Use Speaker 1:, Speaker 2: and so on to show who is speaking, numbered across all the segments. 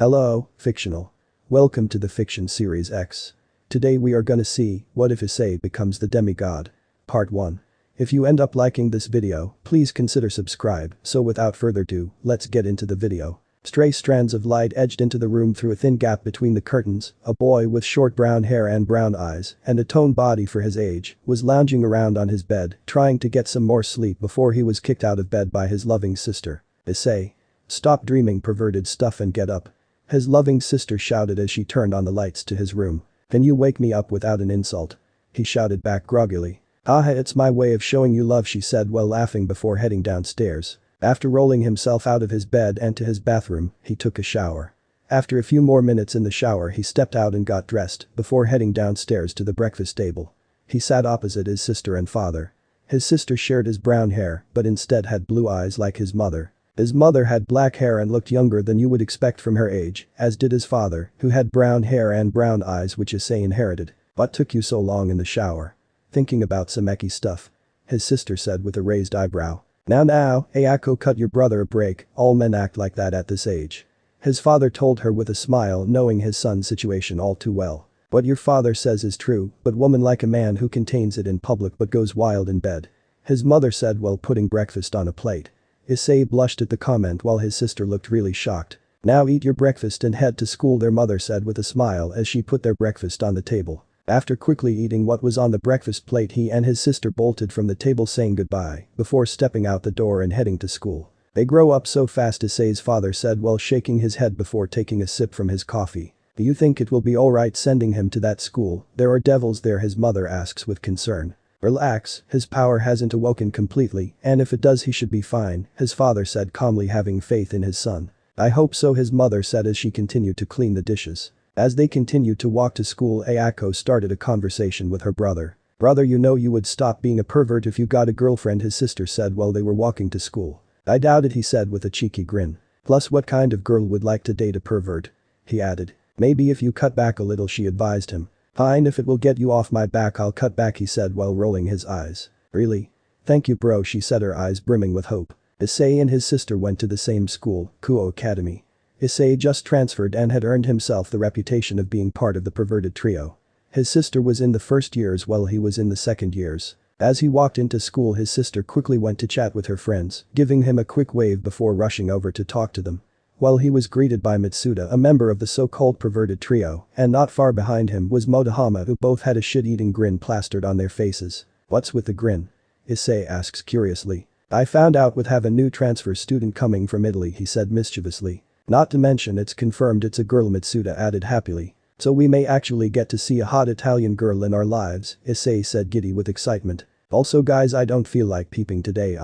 Speaker 1: Hello, fictional. Welcome to the Fiction Series X. Today we are gonna see, what if Issei becomes the demigod? Part 1. If you end up liking this video, please consider subscribe, so without further ado, let's get into the video. Stray strands of light edged into the room through a thin gap between the curtains. A boy with short brown hair and brown eyes, and a toned body for his age, was lounging around on his bed, trying to get some more sleep before he was kicked out of bed by his loving sister. Issei. Stop dreaming perverted stuff and get up. His loving sister shouted as she turned on the lights to his room. Can you wake me up without an insult? He shouted back groggily. It's my way of showing you love, she said while laughing before heading downstairs. After rolling himself out of his bed and to his bathroom, he took a shower. After a few more minutes in the shower he stepped out and got dressed before heading downstairs to the breakfast table. He sat opposite his sister and father. His sister shared his brown hair but instead had blue eyes like his mother. His mother had black hair and looked younger than you would expect from her age, as did his father, who had brown hair and brown eyes which Issei inherited. What took you so long in the shower? Thinking about some eki stuff. His sister said with a raised eyebrow. Now, Ayako, cut your brother a break, all men act like that at this age. His father told her with a smile, knowing his son's situation all too well. What your father says is true, but woman like a man who contains it in public but goes wild in bed. His mother said while putting breakfast on a plate. Issei blushed at the comment while his sister looked really shocked. Now eat your breakfast and head to school, their mother said with a smile as she put their breakfast on the table. After quickly eating what was on the breakfast plate, he and his sister bolted from the table saying goodbye before stepping out the door and heading to school. They grow up so fast, Issei's father said while shaking his head before taking a sip from his coffee. Do you think it will be alright sending him to that school? There are devils there, his mother asks with concern. Relax, his power hasn't awoken completely, and if it does he should be fine, his father said calmly, having faith in his son. I hope so, his mother said as she continued to clean the dishes. As they continued to walk to school, Ayako started a conversation with her brother. Brother, you know you would stop being a pervert if you got a girlfriend, his sister said while they were walking to school. I doubt it, he said with a cheeky grin. Plus, what kind of girl would like to date a pervert? He added. Maybe if you cut back a little, she advised him. Fine, if it will get you off my back I'll cut back, he said while rolling his eyes. Really? Thank you bro, she said, her eyes brimming with hope. Issei and his sister went to the same school, Kuo Academy. Issei just transferred and had earned himself the reputation of being part of the perverted trio. His sister was in the first years while he was in the second years. As he walked into school, his sister quickly went to chat with her friends, giving him a quick wave before rushing over to talk to them. While he was greeted by Mitsuda, a member of the so-called perverted trio, and not far behind him was Motohama, who both had a shit-eating grin plastered on their faces. What's with the grin? Issei asks curiously. I found out we have a new transfer student coming from Italy, he said mischievously. Not to mention it's confirmed it's a girl, Mitsuda added happily. So we may actually get to see a hot Italian girl in our lives, Issei said giddy with excitement. Also guys, I don't feel like peeping today,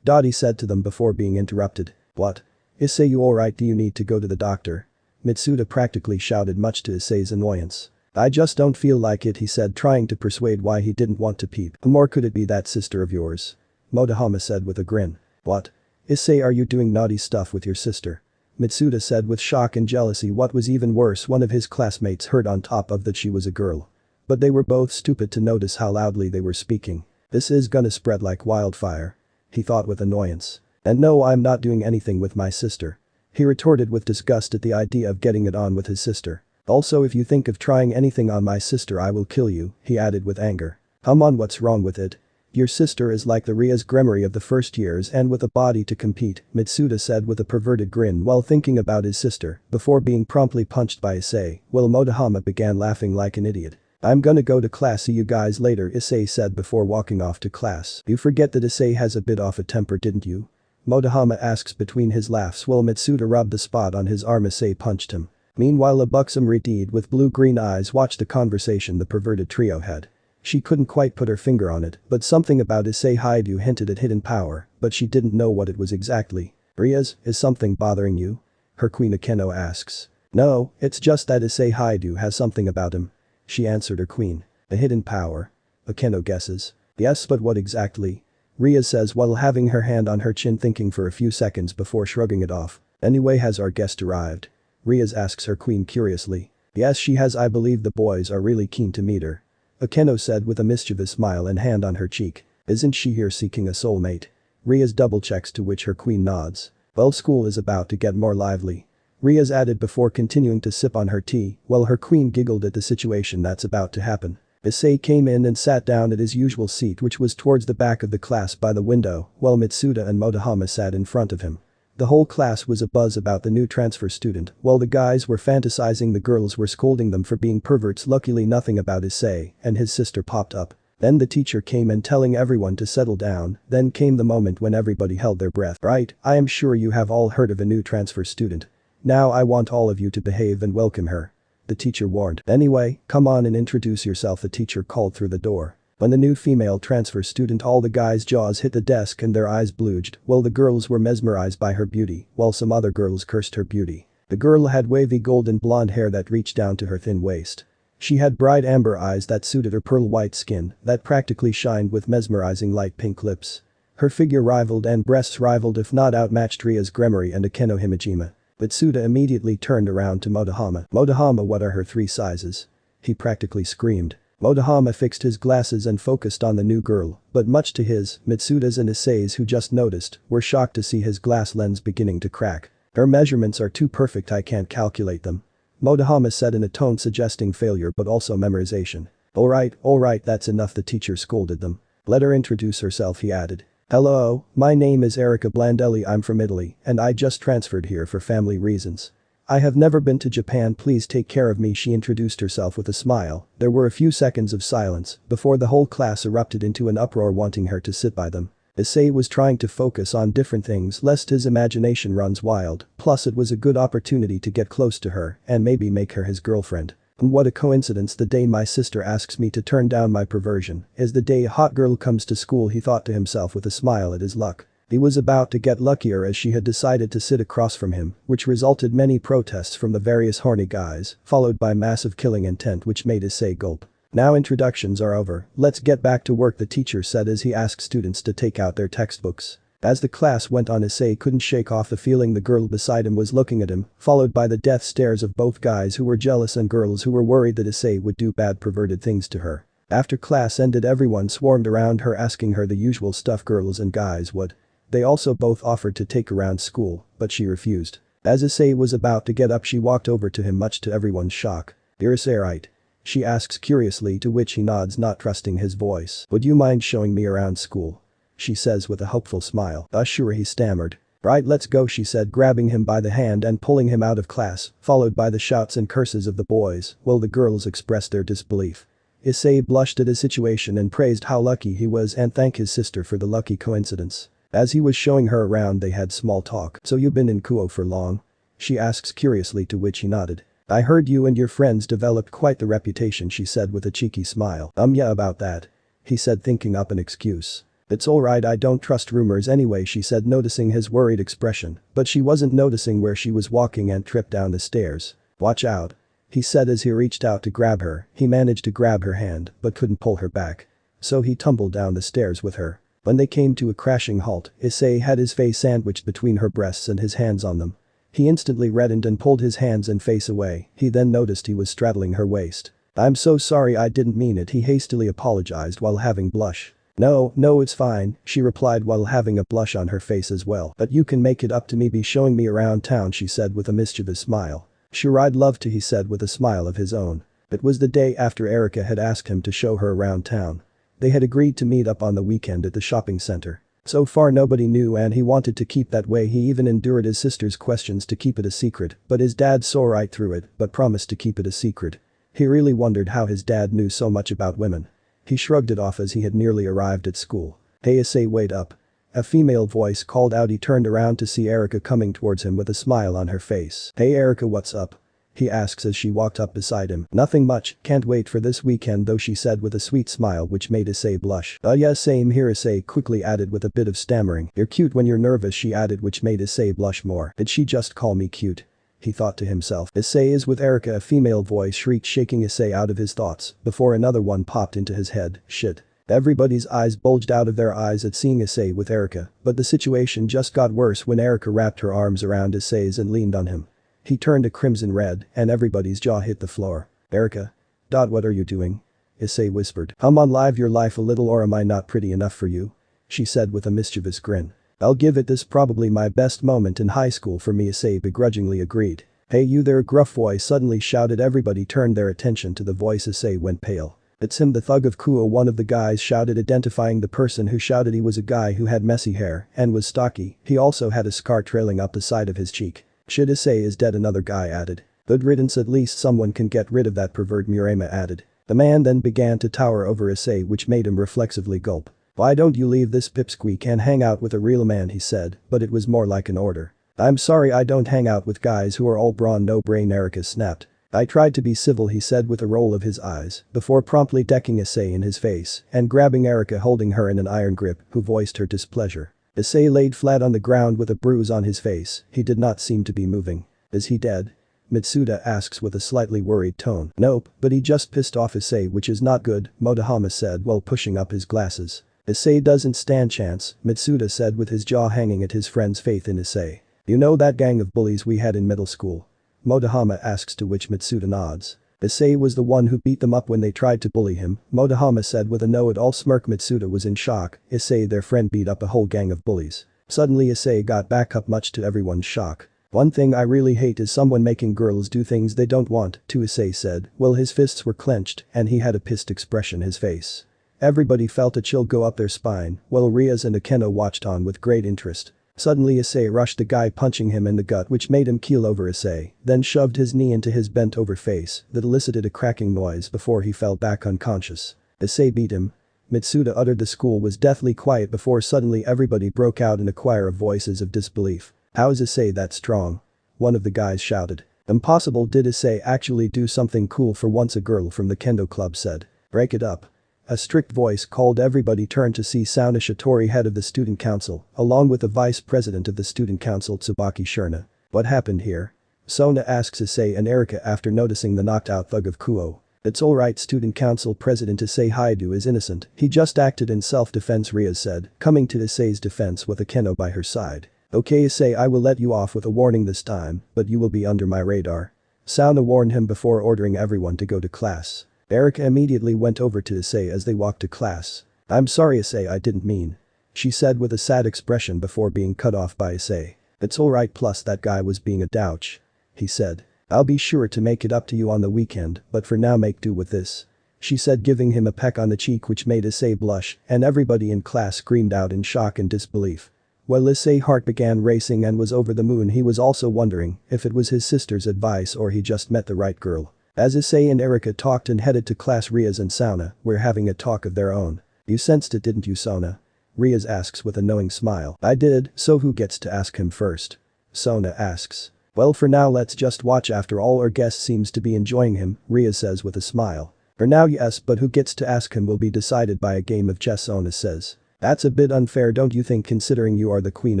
Speaker 1: Dottie said to them before being interrupted. What? Issei, you alright? Do you need to go to the doctor? Mitsuda practically shouted, much to Issei's annoyance. I just don't feel like it, he said, trying to persuade why he didn't want to peep. Or could it be that sister of yours? Motohama said with a grin. What? Issei, are you doing naughty stuff with your sister? Mitsuda said with shock and jealousy. What was even worse, one of his classmates heard on top of that she was a girl. But they were both stupid to notice how loudly they were speaking. This is gonna spread like wildfire. He thought with annoyance. And no, I'm not doing anything with my sister. He retorted with disgust at the idea of getting it on with his sister. Also, if you think of trying anything on my sister I will kill you, he added with anger. Come on, what's wrong with it? Your sister is like the Ria's Gremory of the first years and with a body to compete, Mitsuda said with a perverted grin while thinking about his sister, before being promptly punched by Issei, while Motohama began laughing like an idiot. I'm gonna go to class, see you guys later, Issei said before walking off to class. You forget that Issei has a bit off a temper, didn't you? Motohama asks between his laughs while Mitsuda rubbed the spot on his arm Issei punched him. Meanwhile, a buxom redhead with blue-green eyes watched the conversation the perverted trio had. She couldn't quite put her finger on it, but something about Issei Hyoudou hinted at hidden power, but she didn't know what it was exactly. Riaz, is something bothering you? Her queen Akeno asks. No, it's just that Issei Hyoudou has something about him. She answered her queen. A hidden power? Akeno guesses. Yes, but what exactly? Riaz says while having her hand on her chin, thinking for a few seconds before shrugging it off. Anyway, has our guest arrived? Riaz asks her queen curiously. Yes, she has. I believe the boys are really keen to meet her. Akeno said with a mischievous smile and hand on her cheek. Isn't she here seeking a soulmate? Riaz double checks, to which her queen nods. Well, school is about to get more lively. Riaz added before continuing to sip on her tea, while her queen giggled at the situation that's about to happen. Issei came in and sat down at his usual seat, which was towards the back of the class by the window, while Mitsuda and Motohama sat in front of him. The whole class was abuzz about the new transfer student, while the guys were fantasizing the girls were scolding them for being perverts. Luckily nothing about Issei and his sister popped up. Then the teacher came in telling everyone to settle down, then came the moment when everybody held their breath. Right, I am sure you have all heard of a new transfer student. Now I want all of you to behave and welcome her. The teacher warned. Anyway, come on and introduce yourself, the teacher called through the door. When the new female transfer student, all the guys' jaws hit the desk and their eyes blooged, while the girls were mesmerized by her beauty, while some other girls cursed her beauty. The girl had wavy golden blonde hair that reached down to her thin waist. She had bright amber eyes that suited her pearl white skin that practically shined with mesmerizing light pink lips. Her figure rivaled and breasts rivaled if not outmatched Ria's Gremory and Akeno Himejima. Mitsuda immediately turned around to Motohama. Motohama, what are her 3 sizes? He practically screamed. Motohama fixed his glasses and focused on the new girl, but much to his, Mitsuda's and Issei's, who just noticed, were shocked to see his glass lens beginning to crack. Her measurements are too perfect, I can't calculate them. Motohama said in a tone suggesting failure but also memorization. Alright, that's enough, the teacher scolded them. Let her introduce herself, he added. Hello, my name is Erika Blandelli, I'm from Italy and I just transferred here for family reasons. I have never been to Japan, please take care of me, she introduced herself with a smile. There were a few seconds of silence before the whole class erupted into an uproar wanting her to sit by them. Issei was trying to focus on different things lest his imagination runs wild, plus it was a good opportunity to get close to her and maybe make her his girlfriend. And what a coincidence, the day my sister asks me to turn down my perversion is the day a hot girl comes to school, he thought to himself with a smile at his luck. He was about to get luckier as she had decided to sit across from him, which resulted many protests from the various horny guys, followed by massive killing intent which made Issei gulp. Now introductions are over, let's get back to work, the teacher said as he asked students to take out their textbooks. As the class went on, Issei couldn't shake off the feeling the girl beside him was looking at him, followed by the death stares of both guys who were jealous and girls who were worried that Issei would do bad perverted things to her. After class ended, everyone swarmed around her asking her the usual stuff girls and guys would. They also both offered to take around school, but she refused. As Issei was about to get up, she walked over to him much to everyone's shock. "You're Issei, right?" She asks curiously, to which he nods, not trusting his voice. "Would you mind showing me around school?" she says with a hopeful smile. Sure, he stammered. "Right, let's go," she said, grabbing him by the hand and pulling him out of class, followed by the shouts and curses of the boys, while the girls expressed their disbelief. Issei blushed at his situation and praised how lucky he was and thanked his sister for the lucky coincidence. As he was showing her around, they had small talk. "So you've been in Kuo for long?" she asks curiously, to which he nodded. "I heard you and your friends developed quite the reputation," she said with a cheeky smile. Yeah, about that," he said, thinking up an excuse. "It's alright, I don't trust rumors anyway," she said, noticing his worried expression, but she wasn't noticing where she was walking and tripped down the stairs. "Watch out," he said as he reached out to grab her. He managed to grab her hand but couldn't pull her back. So he tumbled down the stairs with her. When they came to a crashing halt, Issei had his face sandwiched between her breasts and his hands on them. He instantly reddened and pulled his hands and face away. He then noticed he was straddling her waist. "I'm so sorry, I didn't mean it," he hastily apologized while having blush. No, it's fine," she replied while having a blush on her face as well. "But you can make it up to me, be showing me around town," she said with a mischievous smile. "Sure, I'd love to," he said with a smile of his own. It was the day after Erika had asked him to show her around town. They had agreed to meet up on the weekend at the shopping center. So far nobody knew and he wanted to keep that way. He even endured his sister's questions to keep it a secret, but his dad saw right through it but promised to keep it a secret. He really wondered how his dad knew so much about women. He shrugged it off as he had nearly arrived at school. "Hey Issei, wait up." A female voice called out. He turned around to see Erika coming towards him with a smile on her face. "Hey Erika, what's up?" he asks as she walked up beside him. "Nothing much, can't wait for this weekend though," she said with a sweet smile which made Issei blush. Yeah, same here," Issei quickly added with a bit of stammering. "You're cute when you're nervous," she added, which made Issei blush more. Did she just call me cute? He thought to himself. "Issei is with Erika," a female voice shrieked, shaking Issei out of his thoughts before another one popped into his head. Shit. Everybody's eyes bulged out of their eyes at seeing Issei with Erika, but the situation just got worse when Erika wrapped her arms around Issei's and leaned on him. He turned a crimson red and everybody's jaw hit the floor. "Erika? What are you doing?" Issei whispered. "I'm on live your life a little, or am I not pretty enough for you?" she said with a mischievous grin. "I'll give it, this probably my best moment in high school for me," Issei begrudgingly agreed. "Hey you there," a gruff voice suddenly shouted. Everybody turned their attention to the voice. Issei went pale. "It's him, the thug of Kuo," one of the guys shouted, identifying the person who shouted. He was a guy who had messy hair and was stocky. He also had a scar trailing up the side of his cheek. "Shit, Issei is dead," another guy added. "Good riddance, at least someone can get rid of that pervert," Murema added. The man then began to tower over Issei, which made him reflexively gulp. "Why don't you leave this pipsqueak and hang out with a real man," he said, but it was more like an order. "I'm sorry, I don't hang out with guys who are all brawn no brain," Erica snapped. "I tried to be civil," he said with a roll of his eyes, before promptly decking Issei in his face and grabbing Erica, holding her in an iron grip, who voiced her displeasure. Issei laid flat on the ground with a bruise on his face. He did not seem to be moving. "Is he dead?" Mitsuda asks with a slightly worried tone. "Nope, but he just pissed off Issei, which is not good," Motohama said while pushing up his glasses. "Issei doesn't stand chance," Mitsuda said with his jaw hanging at his friend's faith in Issei. "You know that gang of bullies we had in middle school?" Motohama asks, to which Mitsuda nods. "Issei was the one who beat them up when they tried to bully him," Motohama said with a know-it-all smirk. Mitsuda was in shock. Issei, their friend, beat up a whole gang of bullies. Suddenly Issei got back up, much to everyone's shock. "One thing I really hate is someone making girls do things they don't want to," Issei said. Well, his fists were clenched and he had a pissed expression his face. Everybody felt a chill go up their spine, while Riaz and Akeno watched on with great interest. Suddenly Issei rushed the guy, punching him in the gut, which made him keel over. Issei then shoved his knee into his bent-over face that elicited a cracking noise before he fell back unconscious. "Issei beat him?" Mitsuda uttered. The school was deathly quiet before suddenly everybody broke out in a choir of voices of disbelief. "How is Issei that strong?" one of the guys shouted. "Impossible. Did Issei actually do something cool for once?" a girl from the kendo club said. "Break it up." A strict voice called. Everybody turned to see Sauna Shitori, head of the student council, along with the vice president of the student council, Tsubaki Shirna. "What happened here?" Sona asks Issei and Erika after noticing the knocked-out thug of Kuo. "It's alright, student council president Issei Hyoudou is innocent. He just acted in self-defense," Riaz said, coming to Issei's defense with Akeno by her side. "Okay Issei, I will let you off with a warning this time, but you will be under my radar." Sauna warned him before ordering everyone to go to class. Erika immediately went over to Issei as they walked to class. "I'm sorry Issei, I didn't mean," she said with a sad expression before being cut off by Issei. "It's alright, plus that guy was being a douche," he said. "I'll be sure to make it up to you on the weekend, but for now make do with this," she said, giving him a peck on the cheek which made Issei blush, and everybody in class screamed out in shock and disbelief. While Issei's heart began racing and was over the moon, he was also wondering if it was his sister's advice or he just met the right girl. As Issei and Erika talked and headed to class, Riaz and Sauna were having a talk of their own. "You sensed it, didn't you, Sona?" Riaz asks with a knowing smile. "I did, so who gets to ask him first?" Sona asks. "Well, for now let's just watch. After all, our guest seems to be enjoying him," Riaz says with a smile. "For now yes, but who gets to ask him will be decided by a game of chess," Sona says. "That's a bit unfair, don't you think, considering you are the queen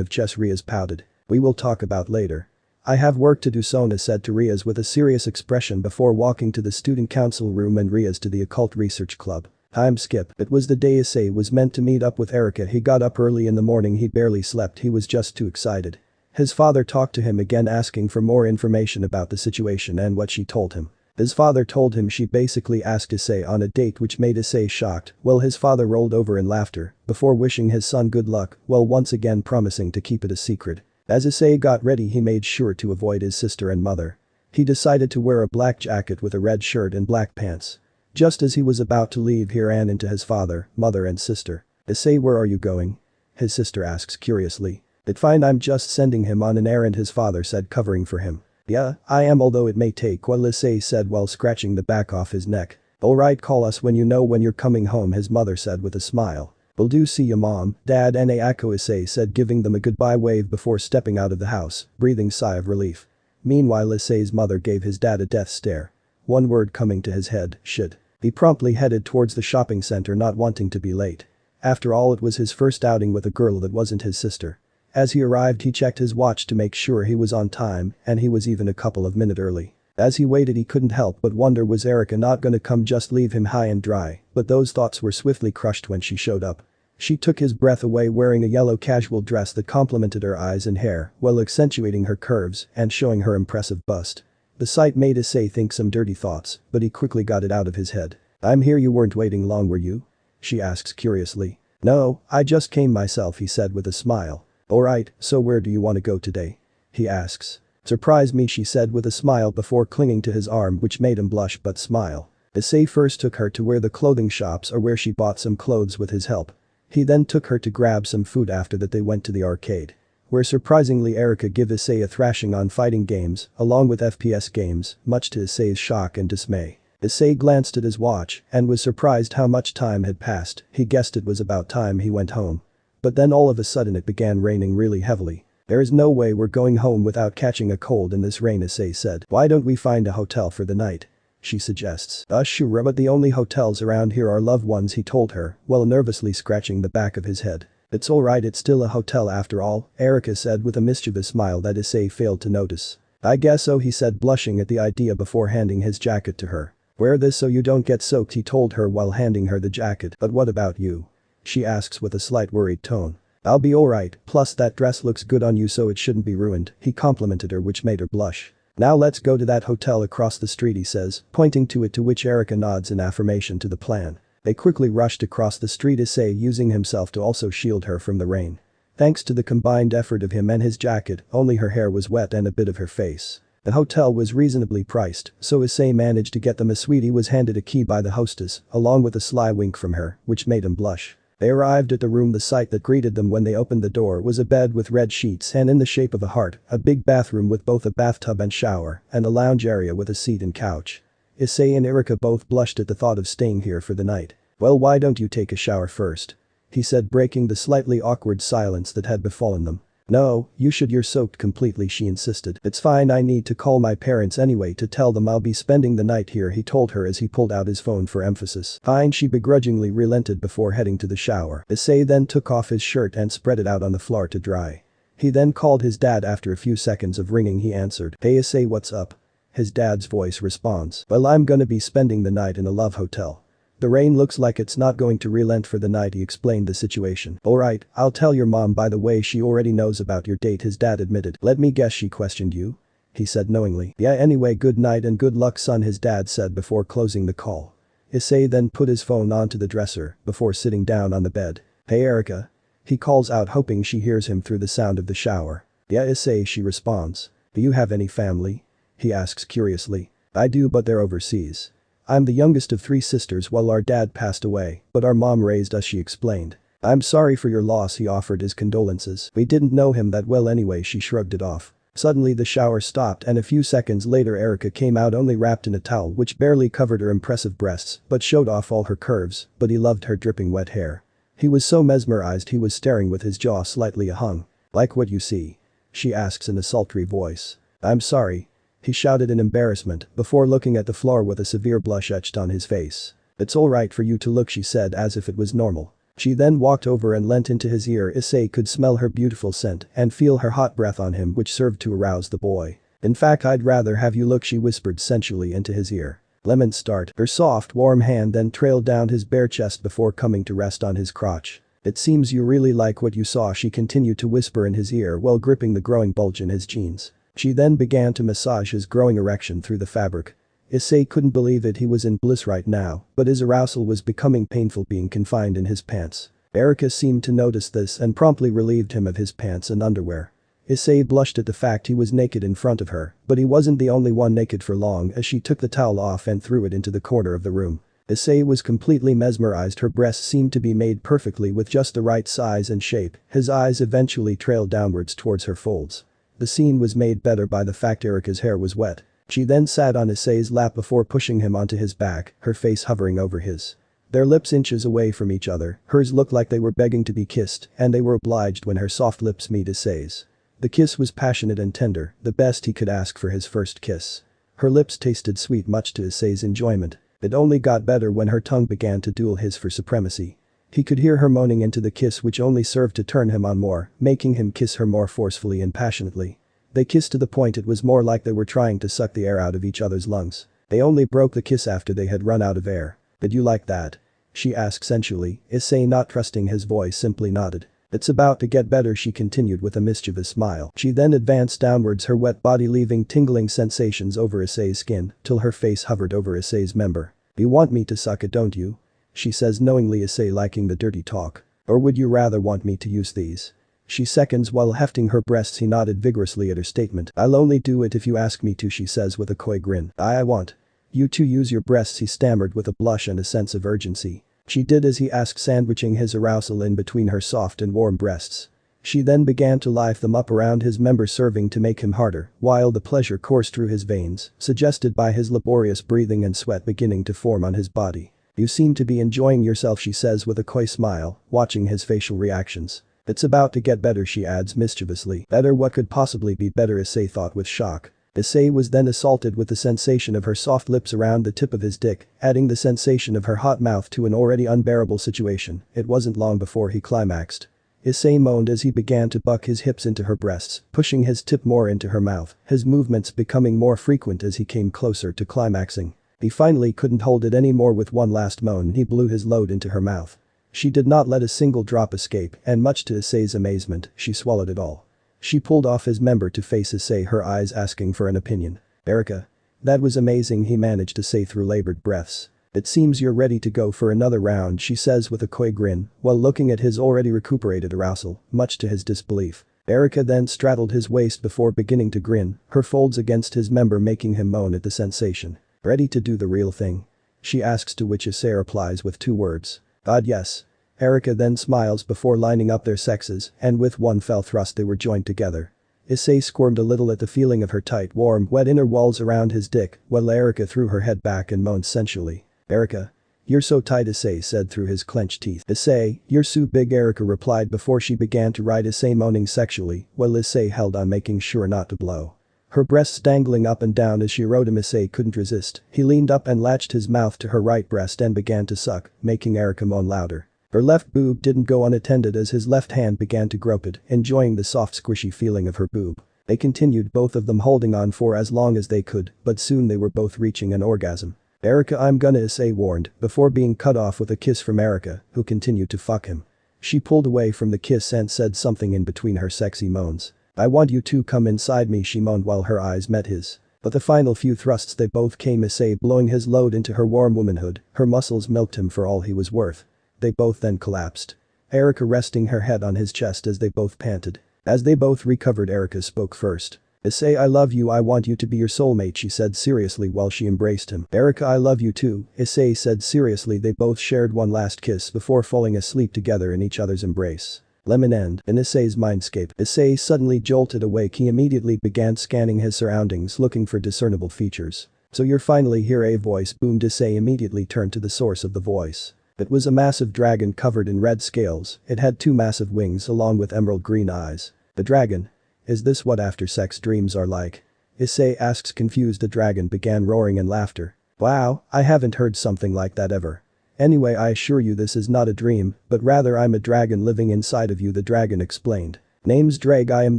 Speaker 1: of chess?" Riaz pouted. "We will talk about later." "I have work to do," Sona said to Riaz with a serious expression before walking to the student council room and Riaz to the occult research club. Time skip. It was the day Issei was meant to meet up with Erika. He got up early in the morning. He barely slept. He was just too excited. His father talked to him again, asking for more information about the situation and what she told him. His father told him she basically asked Issei on a date, which made Issei shocked. Well, his father rolled over in laughter before wishing his son good luck, while once again promising to keep it a secret. As Issei got ready, he made sure to avoid his sister and mother. He decided to wear a black jacket with a red shirt and black pants. Just as he was about to leave, he ran into his father, mother and sister. "Issei, where are you going?" his sister asks curiously. "It's fine, I'm just sending him on an errand," his father said, covering for him. "Yeah, I am, although it may take while," Issei said while scratching the back off his neck. "Alright, call us when you know when you're coming home," his mother said with a smile. "Will do, see you mom, dad and Ayako," Issei said, giving them a goodbye wave before stepping out of the house, breathing sigh of relief. Meanwhile, Issei's mother gave his dad a death stare. One word coming to his head: shit. He promptly headed towards the shopping center, not wanting to be late. After all, it was his first outing with a girl that wasn't his sister. As he arrived, he checked his watch to make sure he was on time, and he was even a couple of minutes early. As he waited, he couldn't help but wonder, was Erika not gonna come just leave him high and dry? But those thoughts were swiftly crushed when she showed up. She took his breath away, wearing a yellow casual dress that complemented her eyes and hair while accentuating her curves and showing her impressive bust. The sight made Issei think some dirty thoughts, but he quickly got it out of his head. "I'm here, you weren't waiting long, were you?" she asks curiously. "No, I just came myself," he said with a smile. "Alright, so where do you want to go today?" he asks. "Surprise me," she said with a smile before clinging to his arm, which made him blush but smile. Issei first took her to where the clothing shops are, where she bought some clothes with his help. He then took her to grab some food. After that they went to the arcade, where surprisingly Erika gave Issei a thrashing on fighting games along with FPS games, much to Issei's shock and dismay. Issei glanced at his watch and was surprised how much time had passed. He guessed it was about time he went home. But then all of a sudden it began raining really heavily. "There is no way we're going home without catching a cold in this rain," Issei said. "Why don't we find a hotel for the night?" she suggests. "Sure, but the only hotels around here are loved ones," he told her, while nervously scratching the back of his head. "It's alright, it's still a hotel after all," Erika said with a mischievous smile that Issei failed to notice. "I guess so," he said, blushing at the idea before handing his jacket to her. "Wear this so you don't get soaked," he told her while handing her the jacket. "But what about you?" she asks with a slight worried tone. "I'll be alright, plus that dress looks good on you so it shouldn't be ruined," he complimented her, which made her blush. "Now let's go to that hotel across the street," he says, pointing to it, to which Erika nods in affirmation to the plan. They quickly rushed across the street, Issei using himself to also shield her from the rain. Thanks to the combined effort of him and his jacket, only her hair was wet and a bit of her face. The hotel was reasonably priced, so Issei managed to get them a suite. He was handed a key by the hostess, along with a sly wink from her, which made him blush. They arrived at the room. The sight that greeted them when they opened the door was a bed with red sheets and in the shape of a heart, a big bathroom with both a bathtub and shower, and a lounge area with a seat and couch. Issei and Erika both blushed at the thought of staying here for the night. "Well, why don't you take a shower first?" he said, breaking the slightly awkward silence that had befallen them. "No, you should, you're soaked completely," she insisted. "It's fine, I need to call my parents anyway to tell them I'll be spending the night here," he told her as he pulled out his phone for emphasis. "Fine," she begrudgingly relented before heading to the shower. Issei then took off his shirt and spread it out on the floor to dry. He then called his dad. After a few seconds of ringing he answered. "Hey Issei, what's up?" His dad's voice responds. "Well, I'm gonna be spending the night in a love hotel. The rain looks like it's not going to relent for the night," he explained the situation. "Alright, I'll tell your mom. By the way, she already knows about your date," his dad admitted. "Let me guess, she questioned you?" he said knowingly. "Yeah, anyway, good night and good luck, son," his dad said before closing the call. Issei then put his phone onto the dresser before sitting down on the bed. "Hey Erika," he calls out, hoping she hears him through the sound of the shower. "Yeah Issei," she responds. "Do you have any family?" he asks curiously. "I do, but they're overseas. I'm the youngest of 3 sisters while our dad passed away, but our mom raised us," she explained. "I'm sorry for your loss," he offered his condolences. "We didn't know him that well anyway," she shrugged it off. Suddenly the shower stopped and a few seconds later Erika came out, only wrapped in a towel which barely covered her impressive breasts but showed off all her curves, but he loved her dripping wet hair. He was so mesmerized he was staring with his jaw slightly hung. "Like what you see?" she asks in a sultry voice. "I'm sorry," he shouted in embarrassment before looking at the floor with a severe blush etched on his face. "It's alright for you to look," she said as if it was normal. She then walked over and leant into his ear. Issei could smell her beautiful scent and feel her hot breath on him, which served to arouse the boy. "In fact, I'd rather have you look," she whispered sensually into his ear. Lemon start. Her soft, warm hand then trailed down his bare chest before coming to rest on his crotch. "It seems you really like what you saw," she continued to whisper in his ear while gripping the growing bulge in his jeans. She then began to massage his growing erection through the fabric. Issei couldn't believe it. He was in bliss right now, but his arousal was becoming painful being confined in his pants. Erika seemed to notice this and promptly relieved him of his pants and underwear. Issei blushed at the fact he was naked in front of her, but he wasn't the only one naked for long as she took the towel off and threw it into the corner of the room. Issei was completely mesmerized. Her breasts seemed to be made perfectly with just the right size and shape. His eyes eventually trailed downwards towards her folds. The scene was made better by the fact Erika's hair was wet. She then sat on Issei's lap before pushing him onto his back, her face hovering over his. Their lips inches away from each other, hers looked like they were begging to be kissed, and they were obliged when her soft lips met Issei's. The kiss was passionate and tender, the best he could ask for his first kiss. Her lips tasted sweet, much to Issei's enjoyment. It only got better when her tongue began to duel his for supremacy. He could hear her moaning into the kiss, which only served to turn him on more, making him kiss her more forcefully and passionately. They kissed to the point it was more like they were trying to suck the air out of each other's lungs. They only broke the kiss after they had run out of air. "Did you like that?" she asked sensually. Issei, not trusting his voice, simply nodded. "It's about to get better," she continued with a mischievous smile. She then advanced downwards, her wet body leaving tingling sensations over Issei's skin till her face hovered over Issei's member. "You want me to suck it, don't you?" she says knowingly, Issei liking the dirty talk. "Or would you rather want me to use these?" She seconds while hefting her breasts. He nodded vigorously at her statement. I'll only do it if you ask me to, she says with a coy grin. I want you to use your breasts, he stammered with a blush and a sense of urgency. She did as he asked, sandwiching his arousal in between her soft and warm breasts. She then began to lift them up around his member, serving to make him harder, while the pleasure coursed through his veins, suggested by his laborious breathing and sweat beginning to form on his body. You seem to be enjoying yourself, she says with a coy smile, watching his facial reactions. It's about to get better, she adds mischievously. Better? What could possibly be better? Issei thought with shock. Issei was then assaulted with the sensation of her soft lips around the tip of his dick, adding the sensation of her hot mouth to an already unbearable situation. It wasn't long before he climaxed. Issei moaned as he began to buck his hips into her breasts, pushing his tip more into her mouth, his movements becoming more frequent as he came closer to climaxing. He finally couldn't hold it anymore. With one last moan, he blew his load into her mouth. She did not let a single drop escape, and much to Issei's amazement, she swallowed it all. She pulled off his member to face Issei, her eyes asking for an opinion. Erica. That was amazing, he managed to say through labored breaths. It seems you're ready to go for another round, she says with a coy grin, while looking at his already recuperated arousal, much to his disbelief. Erica then straddled his waist before beginning to grin, her folds against his member making him moan at the sensation. Ready to do the real thing? She asks, to which Issei replies with 2 words. God, yes. Erica then smiles before lining up their sexes, and with one fell thrust they were joined together. Issei squirmed a little at the feeling of her tight, warm, wet inner walls around his dick, while Erica threw her head back and moaned sensually. Erica. You're so tight, Issei said through his clenched teeth. Issei, you're so big, Erica replied before she began to ride Issei, moaning sexually, while Issei held on, making sure not to blow. Her breasts dangling up and down as she rode him. Issei couldn't resist. He leaned up and latched his mouth to her right breast and began to suck, making Erica moan louder. Her left boob didn't go unattended as his left hand began to grope it, enjoying the soft squishy feeling of her boob. They continued, both of them holding on for as long as they could, but soon they were both reaching an orgasm. Erica, I'm gonna, Issei warned, before being cut off with a kiss from Erica, who continued to fuck him. She pulled away from the kiss and said something in between her sexy moans. I want you to come inside me, she moaned while her eyes met his. But the final few thrusts they both came, Issei blowing his load into her warm womanhood, her muscles milked him for all he was worth. They both then collapsed. Erica resting her head on his chest as they both panted. As they both recovered, Erica spoke first. Issei, I love you, I want you to be your soulmate, she said seriously while she embraced him. Erica, I love you too, Issei said seriously. They both shared one last kiss before falling asleep together in each other's embrace. Lemon end. In Issei's mindscape, Issei suddenly jolted awake. He immediately began scanning his surroundings, looking for discernible features. So you're finally here, a voice boomed. Issei immediately turned to the source of the voice. It was a massive dragon covered in red scales. It had 2 massive wings along with emerald green eyes. The dragon. Is this what after sex dreams are like? Issei asks, confused. The dragon began roaring in laughter. Wow, I haven't heard something like that ever. Anyway, I assure you this is not a dream, but rather I'm a dragon living inside of you, the dragon explained. Name's Drag, I am